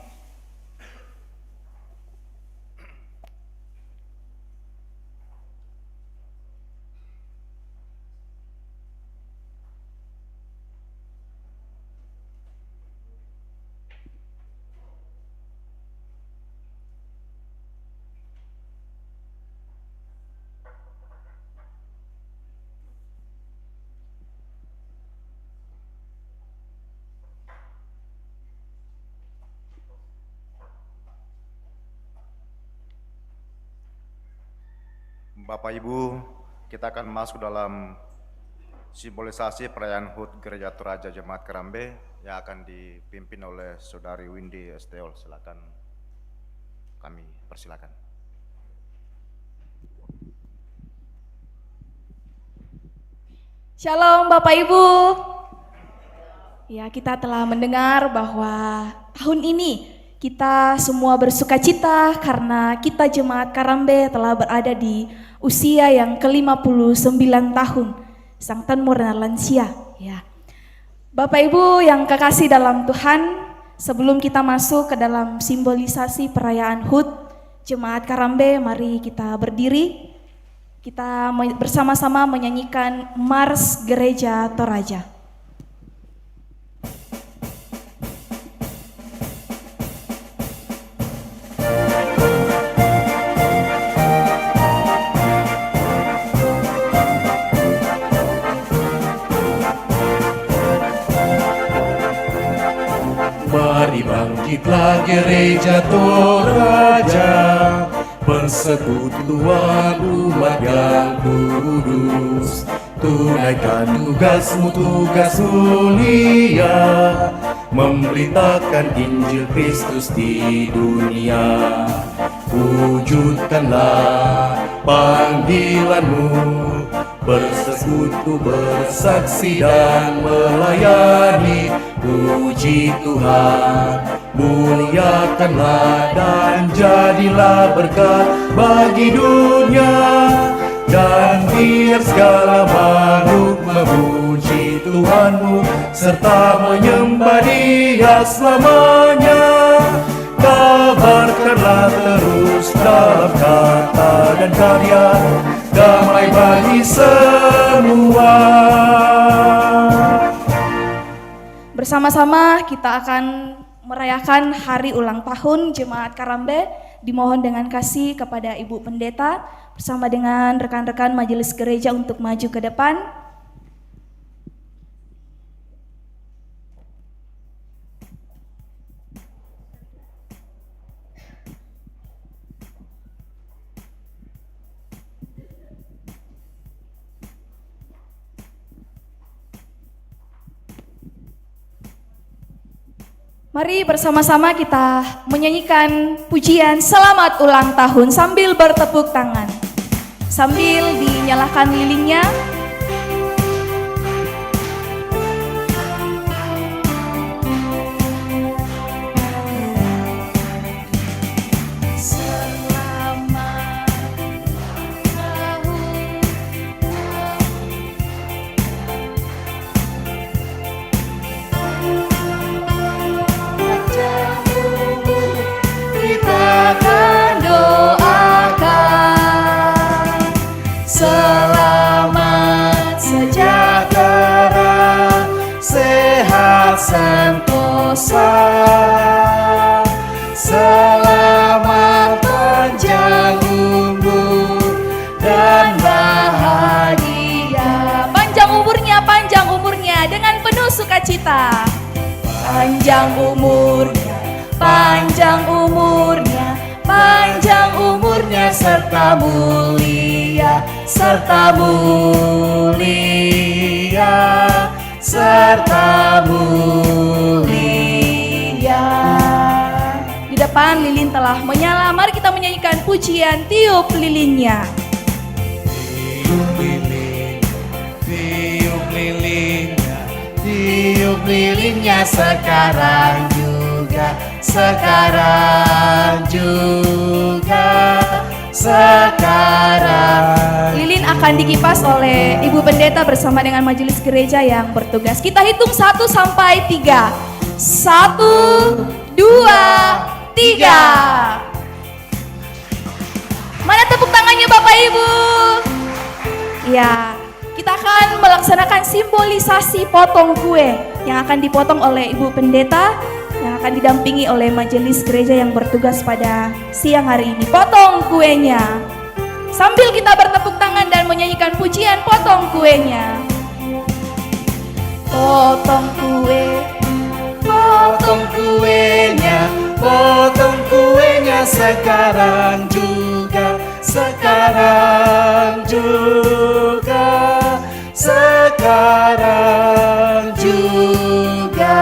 Bapak Ibu, kita akan masuk dalam simbolisasi perayaan HUT Gereja Toraja Jemaat Karambe yang akan dipimpin oleh Saudari Windy Esteol. Silakan, kami persilakan. Shalom Bapak Ibu. Ya, kita telah mendengar bahwa tahun ini kita semua bersuka cita karena kita Jemaat Karambe telah berada di usia yang ke-59 tahun, sang tenmur dan lansia. Ya. Bapak Ibu yang kekasih dalam Tuhan, sebelum kita masuk ke dalam simbolisasi perayaan HUT Jemaat Karambe, mari kita berdiri. Kita bersama-sama menyanyikan Mars Gereja Toraja. Mari bangkitlah gereja Toraja, persekutuan umat yang kudus. Tunaikan tugasmu, tugas mulia, memberitakan Injil Kristus di dunia. Wujudkanlah panggilanmu, bersekutu, bersaksi dan melayani. Puji Tuhan, muliakanlah dan jadilah berkat bagi dunia. Dan biar segala makhluk memuji Tuhanmu serta menyembah Dia selamanya. Kabarkanlah terus dalam kata dan karya, damai bagi semua. Bersama-sama kita akan merayakan hari ulang tahun Jemaat Karambe. Dimohon dengan kasih kepada Ibu Pendeta bersama dengan rekan-rekan majelis gereja untuk maju ke depan. Mari bersama-sama kita menyanyikan pujian selamat ulang tahun sambil bertepuk tangan. Sambil dinyalakan lilinnya. Sentosa, selamat panjang umur dan bahagia. Panjang umurnya dengan penuh sukacita. Panjang umurnya, panjang umurnya, panjang umurnya serta mulia, serta mulia, serta mulia. Di depan lilin telah menyala, mari kita menyanyikan pujian tiup lilinnya. Tiup lilin, tiup lilinnya, tiup lilinnya sekarang juga, sekarang juga, sekarang. Lilin akan dikipas oleh Ibu Pendeta bersama dengan majelis gereja yang bertugas. Kita hitung 1 sampai 3. 1, 2, 3. Mana tepuk tangannya Bapak Ibu? Ya, kita akan melaksanakan simbolisasi potong kue yang akan dipotong oleh Ibu Pendeta yang akan didampingi oleh majelis gereja yang bertugas pada siang hari ini. Potong kuenya. Sambil kita bertepuk tangan dan menyanyikan pujian potong kuenya. Potong kue, Potong kuenya, potong kuenya sekarang juga, sekarang juga, sekarang juga.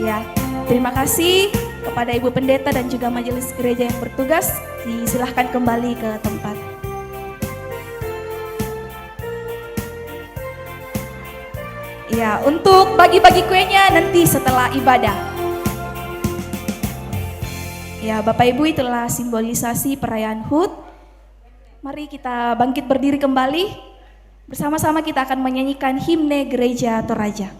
Ya, terima kasih kepada Ibu Pendeta dan juga majelis gereja yang bertugas. Disilahkan kembali ke tempat. Ya, untuk bagi-bagi kuenya nanti setelah ibadah. Ya, Bapak Ibu, itulah simbolisasi perayaan HUT. Mari kita bangkit berdiri kembali. Bersama-sama kita akan menyanyikan himne Gereja Toraja.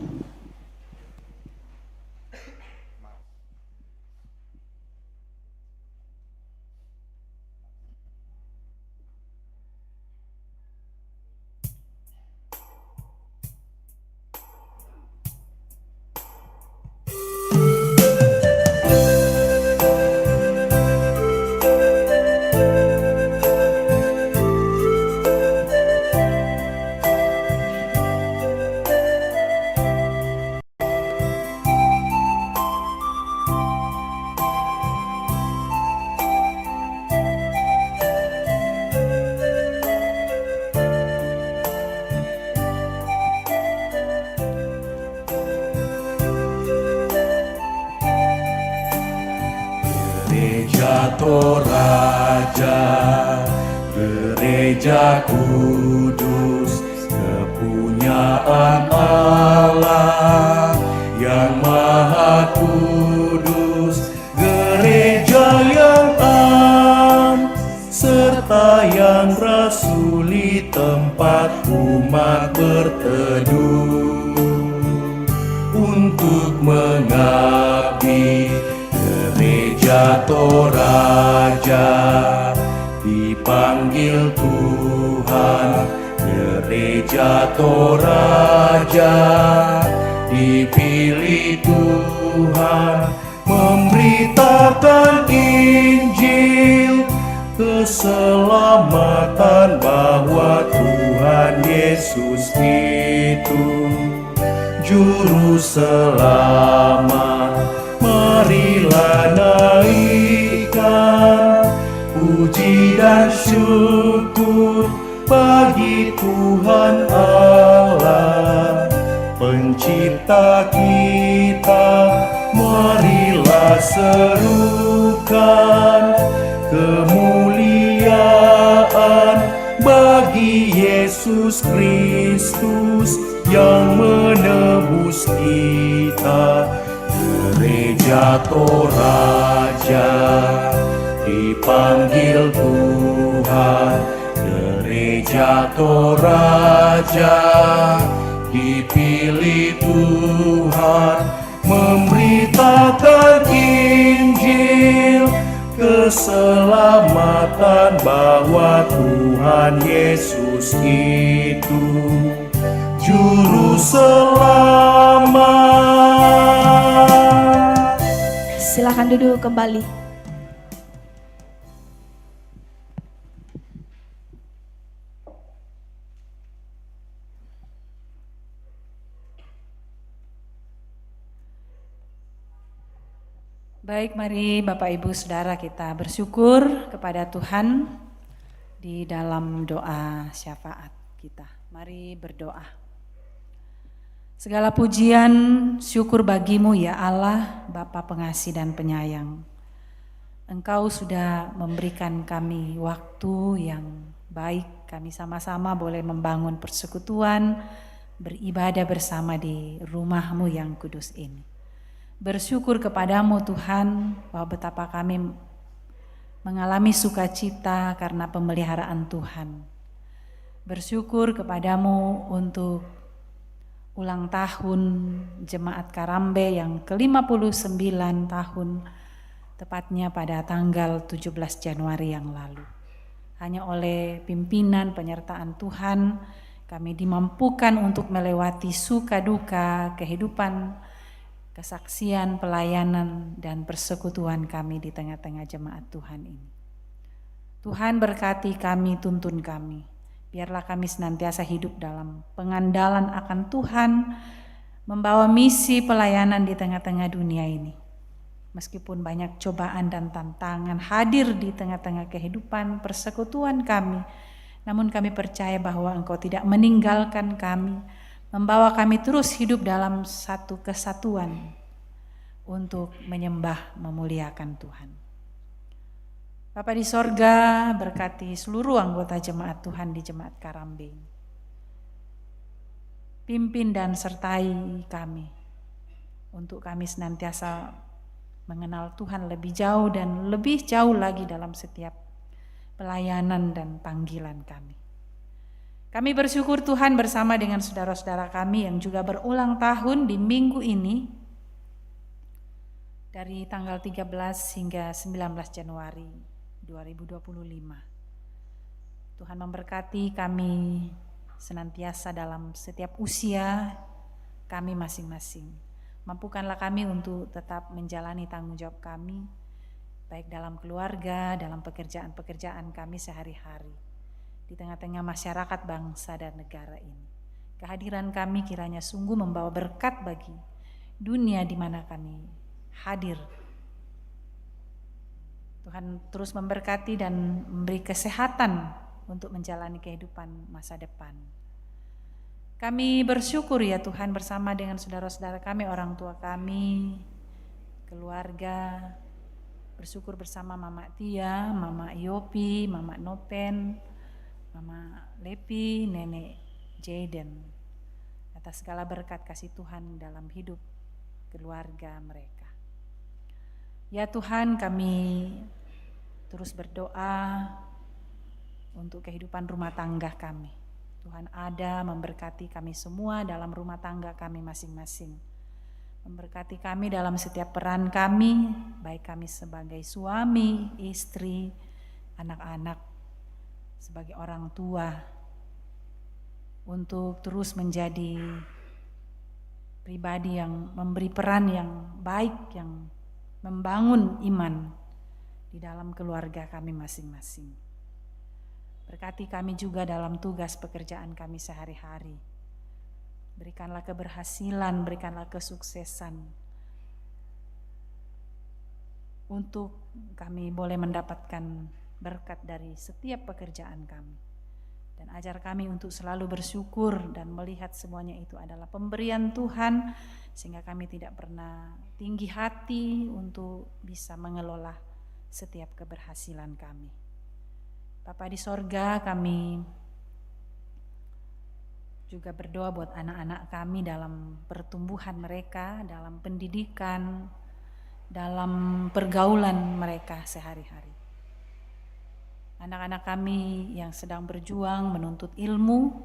Gereja Toraja, Gereja Kudus, kepunyaan Allah yang Maha Kudus, gereja yang am serta yang rasuli, tempat umat berteduh untuk mengabdi. Gereja Toraja dipanggil Tuhan, Gereja Toraja dipilih Tuhan, memberitakan Injil, keselamatan bahwa Tuhan Yesus itu Juru Selamat. Marilah naikkan puji dan syukur bagi Tuhan Allah, Pencipta kita. Marilah serukan kemuliaan bagi Yesus Kristus yang menebus kita. Gereja Toraja dipanggil Tuhan, Gereja Toraja dipilih Tuhan, memberitakan Injil, keselamatan bahwa Tuhan Yesus itu Juru Selamat. Silakan duduk kembali. Baik, mari Bapak Ibu Saudara kita bersyukur kepada Tuhan di dalam doa syafaat kita. Mari berdoa. Segala pujian, syukur bagimu ya Allah, Bapa pengasih dan penyayang. Engkau sudah memberikan kami waktu yang baik, kami sama-sama boleh membangun persekutuan, beribadah bersama di rumah-Mu yang kudus ini. Bersyukur kepadamu Tuhan, bahwa betapa kami mengalami sukacita karena pemeliharaan Tuhan. Bersyukur kepadamu untuk ulang tahun Jemaat Karambe yang ke-59 tahun, tepatnya pada tanggal 17 Januari yang lalu. Hanya oleh pimpinan penyertaan Tuhan, kami dimampukan untuk melewati suka duka kehidupan, kesaksian, pelayanan, dan persekutuan kami di tengah-tengah jemaat Tuhan ini. Tuhan berkati kami, tuntun kami. Biarlah kami senantiasa hidup dalam pengandalan akan Tuhan, membawa misi pelayanan di tengah-tengah dunia ini. Meskipun banyak cobaan dan tantangan hadir di tengah-tengah kehidupan persekutuan kami, namun kami percaya bahwa Engkau tidak meninggalkan kami, membawa kami terus hidup dalam satu kesatuan untuk menyembah, memuliakan Tuhan. Bapa di sorga, berkati seluruh anggota jemaat Tuhan di Jemaat Karambe. Pimpin dan sertai kami, untuk kami senantiasa mengenal Tuhan lebih jauh dan lebih jauh lagi dalam setiap pelayanan dan panggilan kami. Kami bersyukur Tuhan bersama dengan saudara-saudara kami yang juga berulang tahun di minggu ini, dari tanggal 13 hingga 19 Januari 2025. Tuhan memberkati kami senantiasa dalam setiap usia kami masing-masing. Mampukanlah kami untuk tetap menjalani tanggung jawab kami, baik dalam keluarga, dalam pekerjaan-pekerjaan kami sehari-hari, di tengah-tengah masyarakat bangsa dan negara ini. Kehadiran kami kiranya sungguh membawa berkat bagi dunia di mana kami hadir. Tuhan terus memberkati dan memberi kesehatan untuk menjalani kehidupan masa depan. Kami bersyukur ya Tuhan bersama dengan saudara-saudara kami, orang tua kami, keluarga, bersyukur bersama Mama Tia, Mama Yopi, Mama Nopen, Mama Lepi, Nenek Jaden, atas segala berkat kasih Tuhan dalam hidup keluarga mereka. Ya Tuhan, kami terus berdoa untuk kehidupan rumah tangga kami. Tuhan ada memberkati kami semua dalam rumah tangga kami masing-masing. Memberkati kami dalam setiap peran kami, baik kami sebagai suami, istri, anak-anak, sebagai orang tua, untuk terus menjadi pribadi yang memberi peran yang baik, yang membangun iman di dalam keluarga kami masing-masing. Berkati kami juga dalam tugas pekerjaan kami sehari-hari. Berikanlah keberhasilan, berikanlah kesuksesan untuk kami boleh mendapatkan berkat dari setiap pekerjaan kami. Dan ajar kami untuk selalu bersyukur dan melihat semuanya itu adalah pemberian Tuhan, sehingga kami tidak pernah tinggi hati untuk bisa mengelola setiap keberhasilan kami. Bapa di sorga, kami juga berdoa buat anak-anak kami dalam pertumbuhan mereka, dalam pendidikan, dalam pergaulan mereka sehari-hari. Anak-anak kami yang sedang berjuang menuntut ilmu,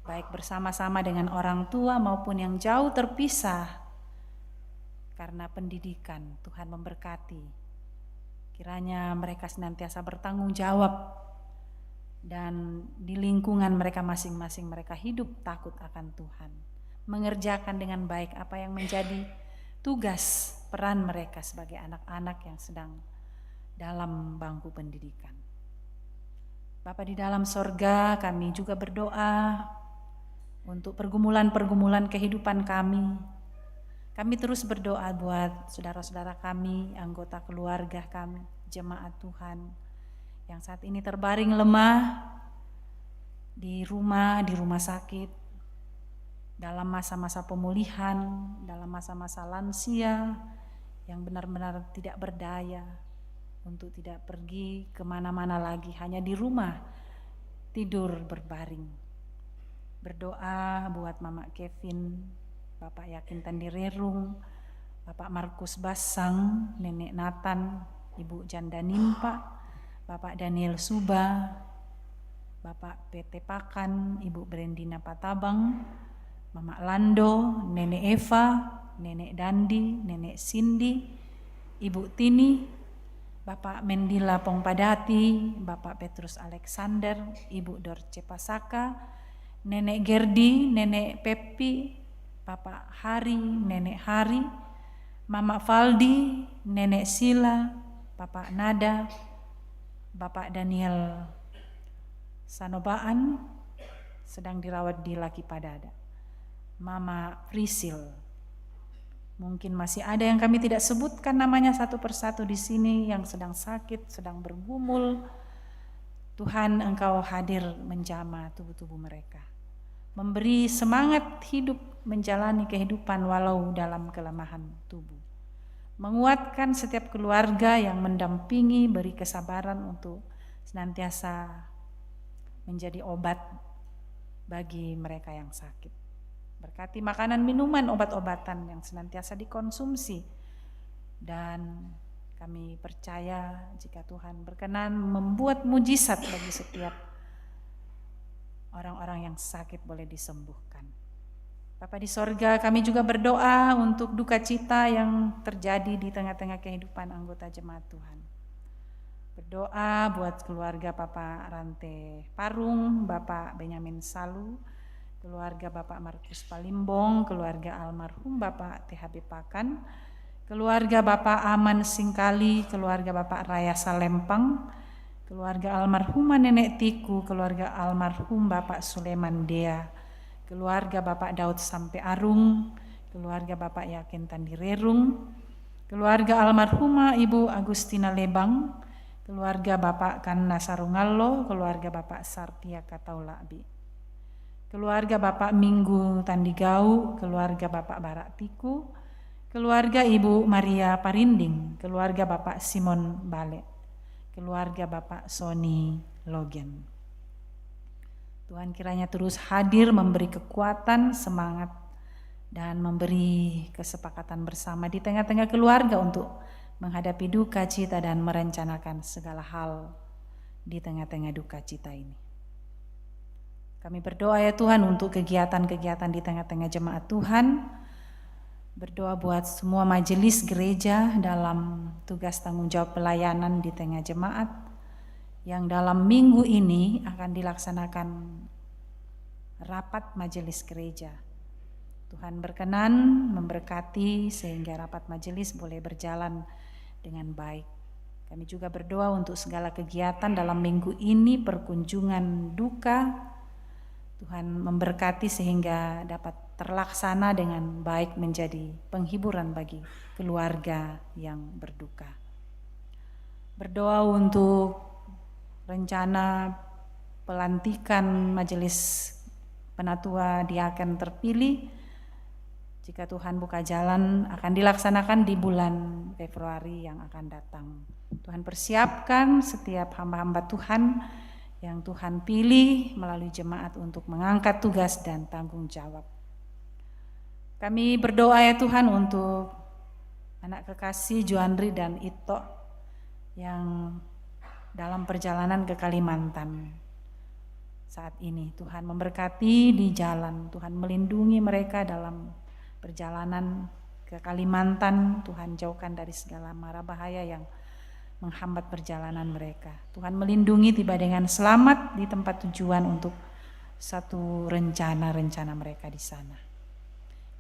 baik bersama-sama dengan orang tua maupun yang jauh terpisah karena pendidikan, Tuhan memberkati. Kiranya mereka senantiasa bertanggung jawab dan di lingkungan mereka masing-masing mereka hidup takut akan Tuhan. Mengerjakan dengan baik apa yang menjadi tugas peran mereka sebagai anak-anak yang sedang dalam bangku pendidikan. Bapa di dalam sorga, kami juga berdoa untuk pergumulan-pergumulan kehidupan kami. Kami terus berdoa buat saudara-saudara kami, anggota keluarga kami, jemaat Tuhan yang saat ini terbaring lemah di rumah sakit, dalam masa-masa pemulihan, dalam masa-masa lansia yang benar-benar tidak berdaya untuk tidak pergi kemana-mana lagi, hanya di rumah tidur berbaring. Berdoa buat Mama Kevin, Bapak Yakin Tandirerung, Bapak Markus Basang, Nenek Nathan, Ibu Janda Nimpa, Bapak Daniel Suba, Bapak PT Pakan, Ibu Brendina Patabang, Mama Lando, Nenek Eva, Nenek Dandi, Nenek Cindy, Ibu Tini, Bapak Mendila Pongpadati, Bapak Petrus Alexander, Ibu Dorce Pasaka, Nenek Gerdi, Nenek Pepi, Bapak Hari, Nenek Hari, Mama Valdi, Nenek Sila, Bapak Nada, Bapak Daniel Sanobaan sedang dirawat di Laki Padada. Mama Prisil, mungkin masih ada yang kami tidak sebutkan namanya satu persatu di sini yang sedang sakit, sedang bergumul. Tuhan, Engkau hadir menjamah tubuh-tubuh mereka, memberi semangat hidup menjalani kehidupan walau dalam kelemahan tubuh. Menguatkan setiap keluarga yang mendampingi, beri kesabaran untuk senantiasa menjadi obat bagi mereka yang sakit. Berkati makanan, minuman, obat-obatan yang senantiasa dikonsumsi. Dan kami percaya jika Tuhan berkenan membuat mujizat bagi setiap orang-orang yang sakit boleh disembuhkan. Bapa di sorga, kami juga berdoa untuk duka cita yang terjadi di tengah-tengah kehidupan anggota jemaat Tuhan. Berdoa buat keluarga Bapak Rante Parung, Bapak Benyamin Salu, keluarga Bapak Markus Palimbong, keluarga almarhum Bapak THB Pakan, keluarga Bapak Aman Singkali, keluarga Bapak Raya Salempang, keluarga almarhumah Nenek Tiku, keluarga almarhum Bapak Suleman Dea, keluarga Bapak Daud Sampai Arung, keluarga Bapak Yakin Tandirerung, keluarga almarhumah Ibu Agustina Lebang, keluarga Bapak Kanna Sarungallo, keluarga Bapak Sartia Kataulabi, keluarga Bapak Minggu Tandigau, keluarga Bapak Barak Tiku, keluarga Ibu Maria Parinding, keluarga Bapak Simon Bale, keluarga Bapak Sony Logen. Tuhan kiranya terus hadir memberi kekuatan, semangat, dan memberi kesepakatan bersama di tengah-tengah keluarga untuk menghadapi duka cita dan merencanakan segala hal di tengah-tengah duka cita ini. Kami berdoa ya Tuhan untuk kegiatan-kegiatan di tengah-tengah jemaat Tuhan. Berdoa buat semua majelis gereja dalam tugas tanggung jawab pelayanan di tengah jemaat yang dalam minggu ini akan dilaksanakan rapat majelis gereja. Tuhan berkenan memberkati sehingga rapat majelis boleh berjalan dengan baik. Kami juga berdoa untuk segala kegiatan dalam minggu ini, perkunjungan duka, Tuhan memberkati sehingga dapat terlaksana dengan baik menjadi penghiburan bagi keluarga yang berduka. Berdoa untuk rencana pelantikan majelis penatua diaken terpilih, jika Tuhan buka jalan akan dilaksanakan di bulan Februari yang akan datang. Tuhan persiapkan setiap hamba-hamba Tuhan yang Tuhan pilih melalui jemaat untuk mengangkat tugas dan tanggung jawab. Kami berdoa ya Tuhan untuk anak kekasih Juandri dan Ito yang dalam perjalanan ke Kalimantan saat ini. Tuhan memberkati di jalan, Tuhan melindungi mereka dalam perjalanan ke Kalimantan. Tuhan jauhkan dari segala mara bahaya yang menghambat perjalanan mereka. Tuhan melindungi tiba dengan selamat di tempat tujuan untuk satu rencana-rencana mereka di sana.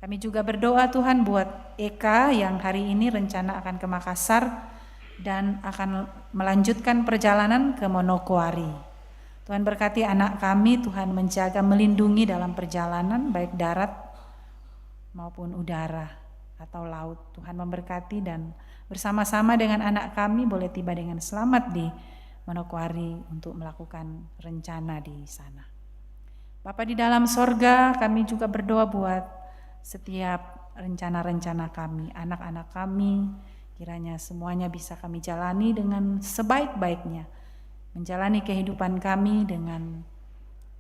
Kami juga berdoa Tuhan buat Eka yang hari ini rencana akan ke Makassar dan akan melanjutkan perjalanan ke Manokwari. Tuhan berkati anak kami, Tuhan menjaga, melindungi dalam perjalanan baik darat maupun udara atau laut. Tuhan memberkati dan bersama-sama dengan anak kami boleh tiba dengan selamat di Manokwari untuk melakukan rencana di sana. Bapa di dalam sorga, kami juga berdoa buat setiap rencana-rencana kami, anak-anak kami, kiranya semuanya bisa kami jalani dengan sebaik-baiknya, menjalani kehidupan kami dengan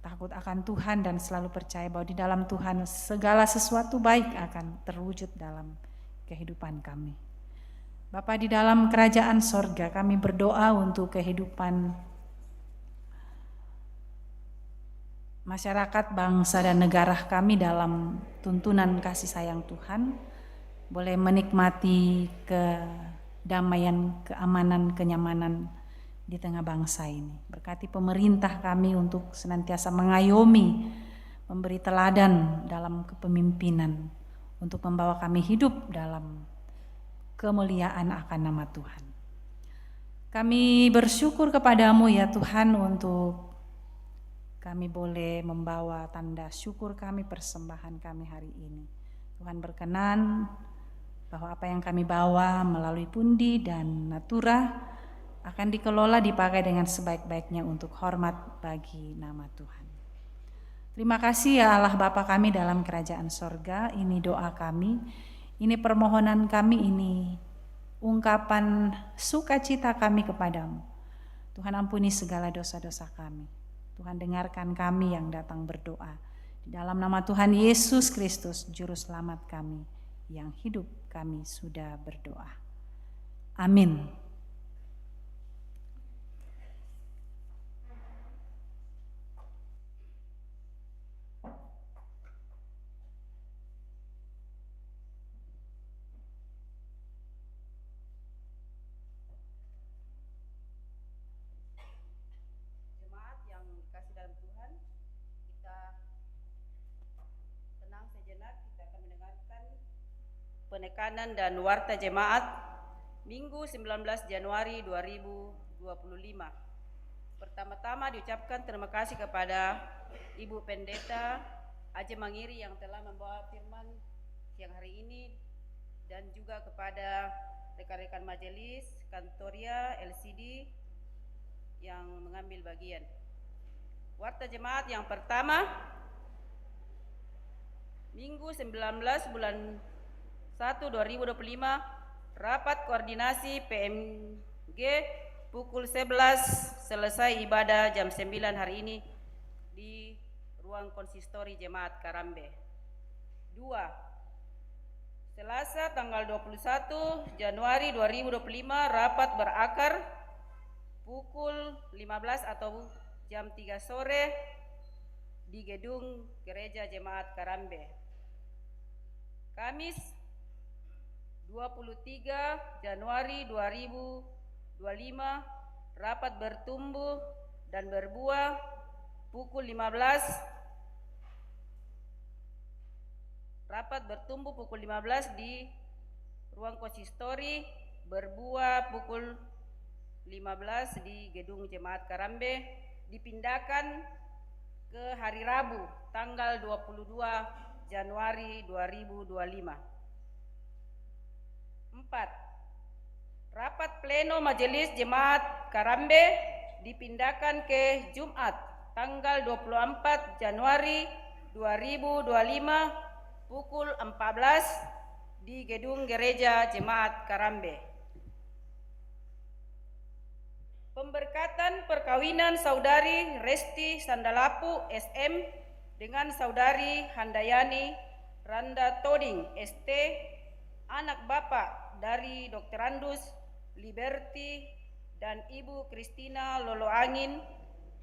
takut akan Tuhan dan selalu percaya bahwa di dalam Tuhan segala sesuatu baik akan terwujud dalam kehidupan kami. Bapa di dalam kerajaan sorga, kami berdoa untuk kehidupan masyarakat, bangsa, dan negara kami dalam tuntunan kasih sayang Tuhan, boleh menikmati kedamaian, keamanan, kenyamanan di tengah bangsa ini. Berkati pemerintah kami untuk senantiasa mengayomi, memberi teladan dalam kepemimpinan, untuk membawa kami hidup dalam kemuliaan akan nama Tuhan. Kami bersyukur kepadamu ya Tuhan untuk kami boleh membawa tanda syukur kami, persembahan kami hari ini. Tuhan berkenan bahwa apa yang kami bawa melalui pundi dan natura akan dikelola, dipakai dengan sebaik-baiknya untuk hormat bagi nama Tuhan. Terima kasih ya Allah Bapa kami dalam kerajaan sorga. Ini doa kami, ini permohonan kami, ini ungkapan sukacita kami kepadamu. Tuhan ampuni segala dosa-dosa kami. Tuhan dengarkan kami yang datang berdoa. Di dalam nama Tuhan Yesus Kristus, Juru Selamat kami yang hidup, kami sudah berdoa. Amin. Penekanan dan warta jemaat Minggu 19 Januari 2025. Pertama-tama diucapkan terima kasih kepada Ibu Pendeta Aje Mangiri yang telah membawa firman siang hari ini, dan juga kepada rekan-rekan majelis, Kantoria, LCD yang mengambil bagian. Warta jemaat yang pertama, Minggu 19 bulan 1 2025, rapat koordinasi PMG pukul 11, selesai ibadah jam 9 hari ini di ruang konsistori Jemaat Karambe. 2. Selasa tanggal 21 Januari 2025, rapat berakar pukul 15 atau jam 3 sore di gedung Gereja Jemaat Karambe. Kamis 23 Januari 2025, rapat bertumbuh dan berbuah pukul 15. Rapat bertumbuh pukul 15 di ruang konsistori, berbuah pukul 15 di gedung Jemaat Karambe, dipindahkan ke hari Rabu tanggal 22 Januari 2025. 4. Rapat pleno Majelis Jemaat Karambe dipindahkan ke Jumat tanggal 24 Januari 2025 pukul 14 di gedung Gereja Jemaat Karambe. Pemberkatan perkawinan Saudari Resti Sandalapu SM dengan Saudari Handayani Randa Toding ST, anak bapak dari Dr. Andus Liberty dan Ibu Kristina Loloangin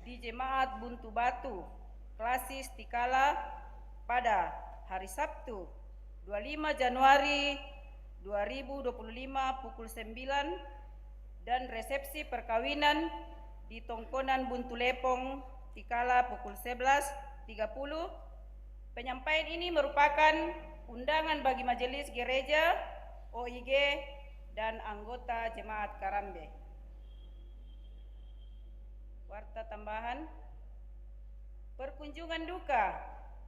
di Jemaat Buntu Batu, Klasis Tikala pada hari Sabtu 25 Januari 2025 pukul 9, dan resepsi perkawinan di Tongkonan Buntu Lepong Tikala pukul 11.30. Penyampaian ini merupakan undangan bagi majelis gereja, OIG, dan anggota Jemaat Karambe. Warta tambahan, perkunjungan duka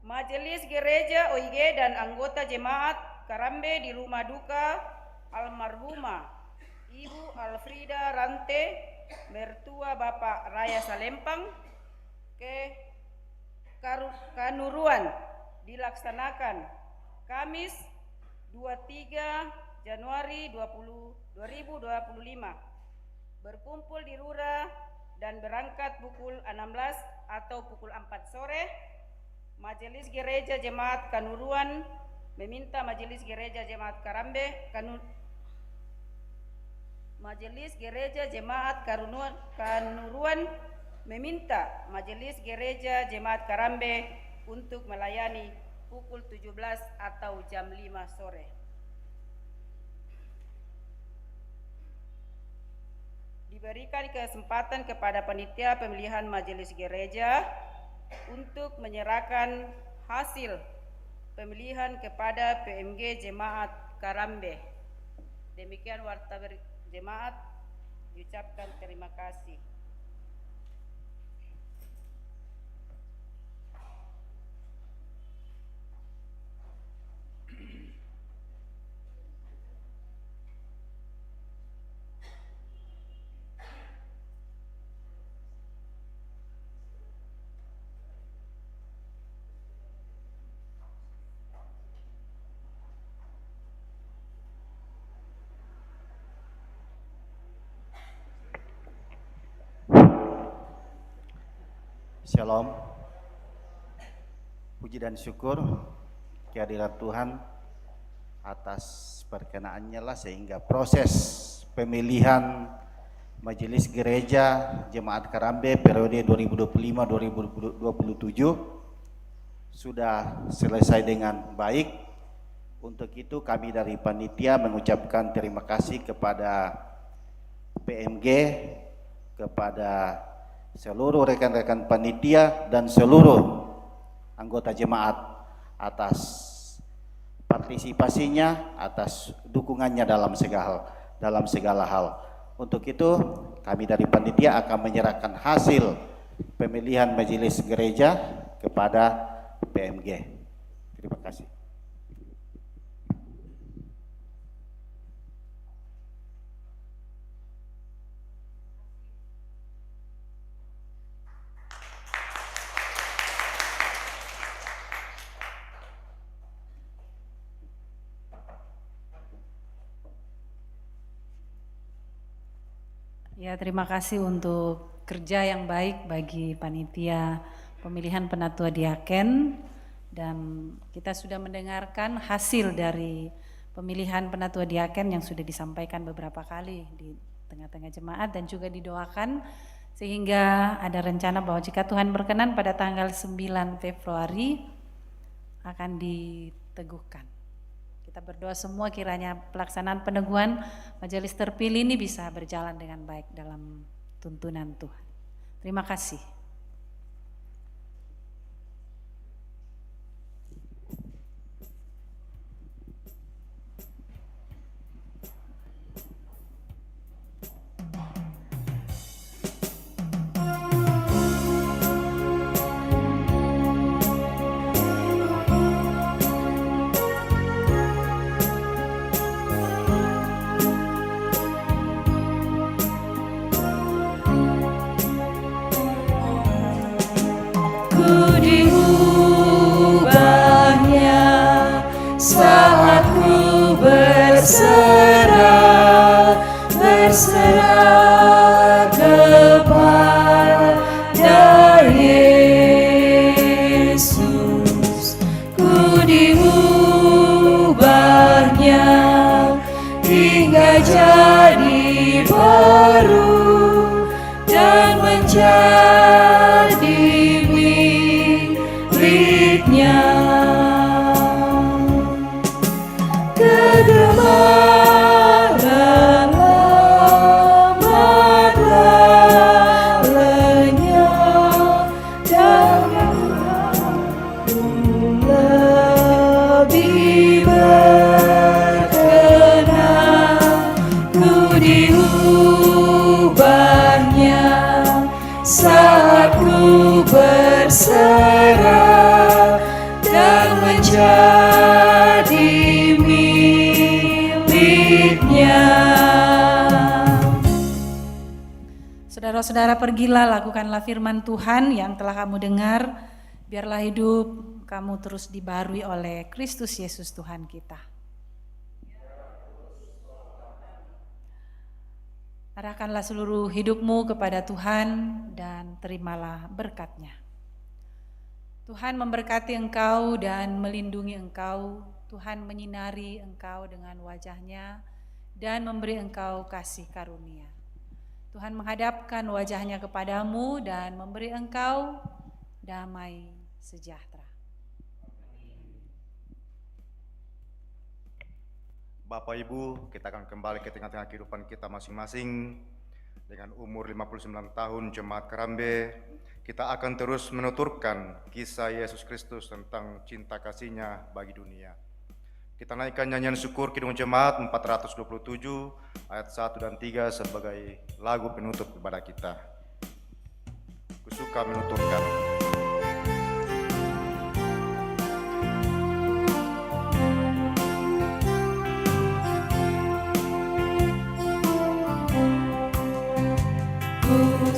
majelis gereja, OIG, dan anggota Jemaat Karambe di rumah duka almarhumah Ibu Alfrida Rante, mertua Bapak Raya Salempang, ke Kanuruan dilaksanakan Kamis 23 Januari 2025, berkumpul di Rura dan berangkat pukul 16 atau pukul 4 sore. Majelis Gereja Jemaat Kanuruan meminta Majelis Gereja Jemaat Karambe Majelis Gereja Jemaat Kanuruan meminta Majelis Gereja Jemaat Karambe untuk melayani pukul 17 atau jam 5 sore. Diberikan kesempatan kepada panitia pemilihan Majelis Gereja untuk menyerahkan hasil pemilihan kepada PMG Jemaat Karambe. Demikian warta jemaat, diucapkan terima kasih. Shalom, puji dan syukur kehadirat Tuhan atas perkenaannya lah sehingga proses pemilihan Majelis Gereja Jemaat Karambe periode 2025-2027 sudah selesai dengan baik. Untuk itu kami dari panitia mengucapkan terima kasih kepada PMG, kepada seluruh rekan-rekan panitia dan seluruh anggota jemaat atas partisipasinya, atas dukungannya dalam segala hal. Untuk itu kami dari panitia akan menyerahkan hasil pemilihan majelis gereja kepada PMG. Terima kasih. Ya, terima kasih untuk kerja yang baik bagi panitia pemilihan penatua diaken, dan kita sudah mendengarkan hasil dari pemilihan penatua diaken yang sudah disampaikan beberapa kali di tengah-tengah jemaat dan juga didoakan sehingga ada rencana bahwa jika Tuhan berkenan pada tanggal 9 Februari akan diteguhkan. Kita berdoa semua kiranya pelaksanaan peneguhan majelis terpilih ini bisa berjalan dengan baik dalam tuntunan Tuhan. Terima kasih. Berserah kepada Yesus, ku diubahnya hingga jadi baru dan menjadi miliknya. Berserah dan menjadi miliknya. Saudara-saudara, pergilah lakukanlah firman Tuhan yang telah kamu dengar. Biarlah hidup kamu terus dibarui oleh Kristus Yesus Tuhan kita. Arahkanlah seluruh hidupmu kepada Tuhan dan terimalah berkat-Nya. Tuhan memberkati engkau dan melindungi engkau. Tuhan menyinari engkau dengan wajah-Nya dan memberi engkau kasih karunia. Tuhan menghadapkan wajahnya kepadamu dan memberi engkau damai sejahtera. Bapak Ibu, kita akan kembali ke tengah-tengah kehidupan kita masing-masing. Dengan umur 59 tahun Jemaat Karambe, kita akan terus menuturkan kisah Yesus Kristus tentang cinta kasih-Nya bagi dunia. Kita naikkan nyanyian syukur Kidung Jemaat 427 ayat 1 dan 3 sebagai lagu penutup kepada kita. Kusuka menuturkan.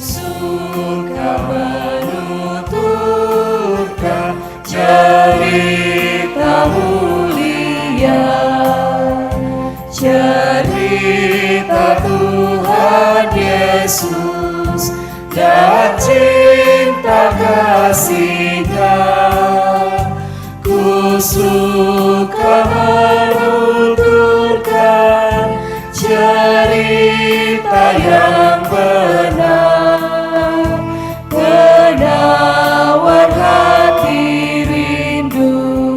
Suka menuturkan cerita mulia, cerita Tuhan Yesus dan cinta kasih-Nya. Ku suka menuturkan cerita yang benar, penawar hati rindu,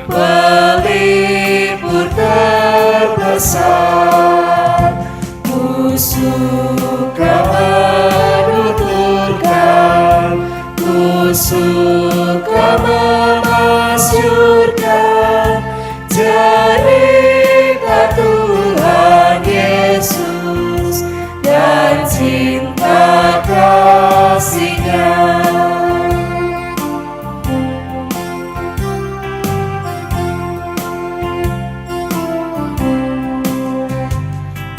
pelipur terbesar. Ku suka menuturkan, ku suka memasyurkan cerita Tuhan Yesus dan cinta kasih-Nya.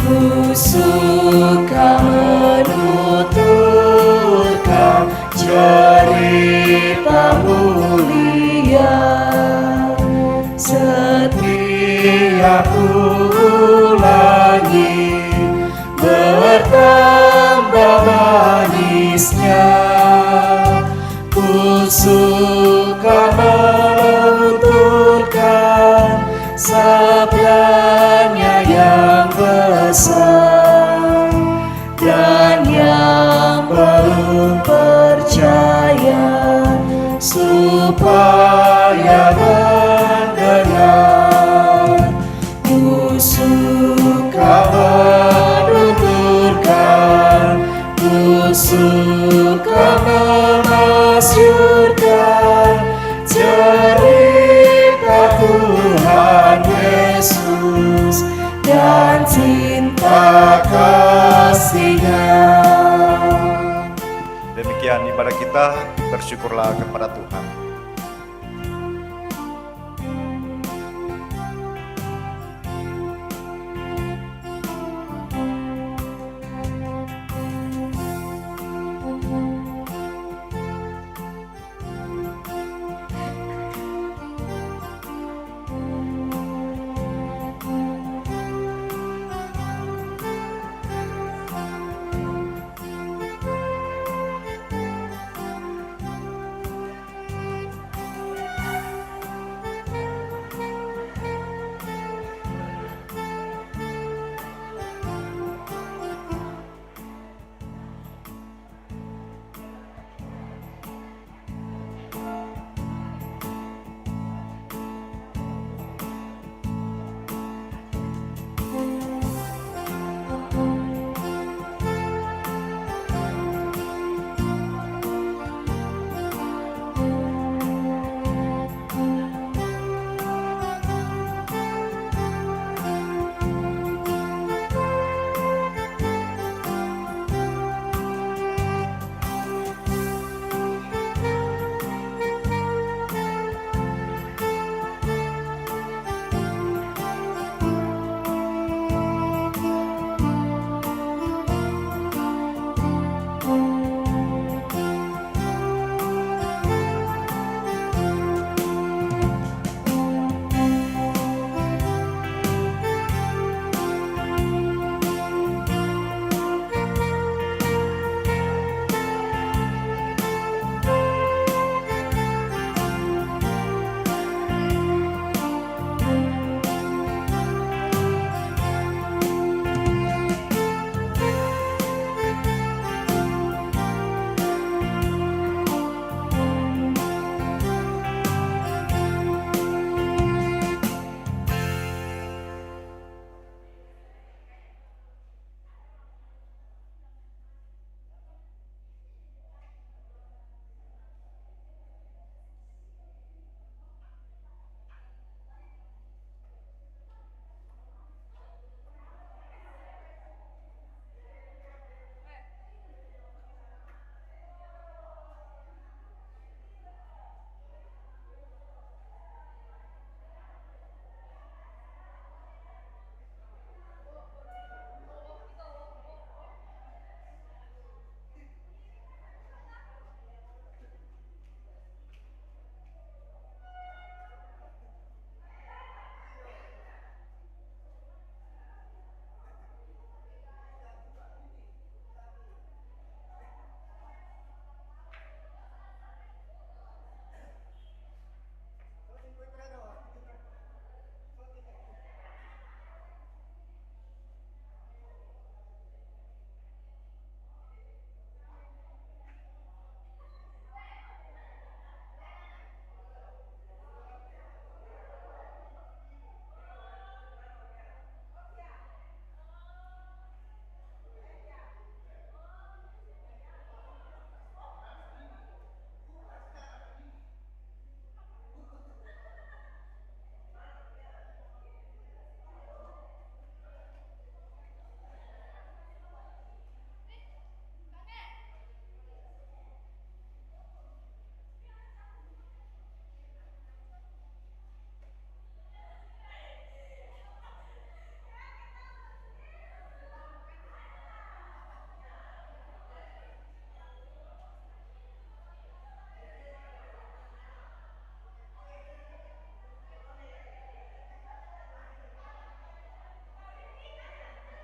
Ku suka menuturkan cerita mulia, setiap ulangi bertambah manisnya. Ku suka menuturkan sabdanya yang besar, dan yang belum percaya supaya mendengar. Ku suka menuturkan, ku suka memasyurkan cerita Tuhan Yesus dan cinta kasih-Nya. Demikian ibadah kita, bersyukurlah kepada Tuhan.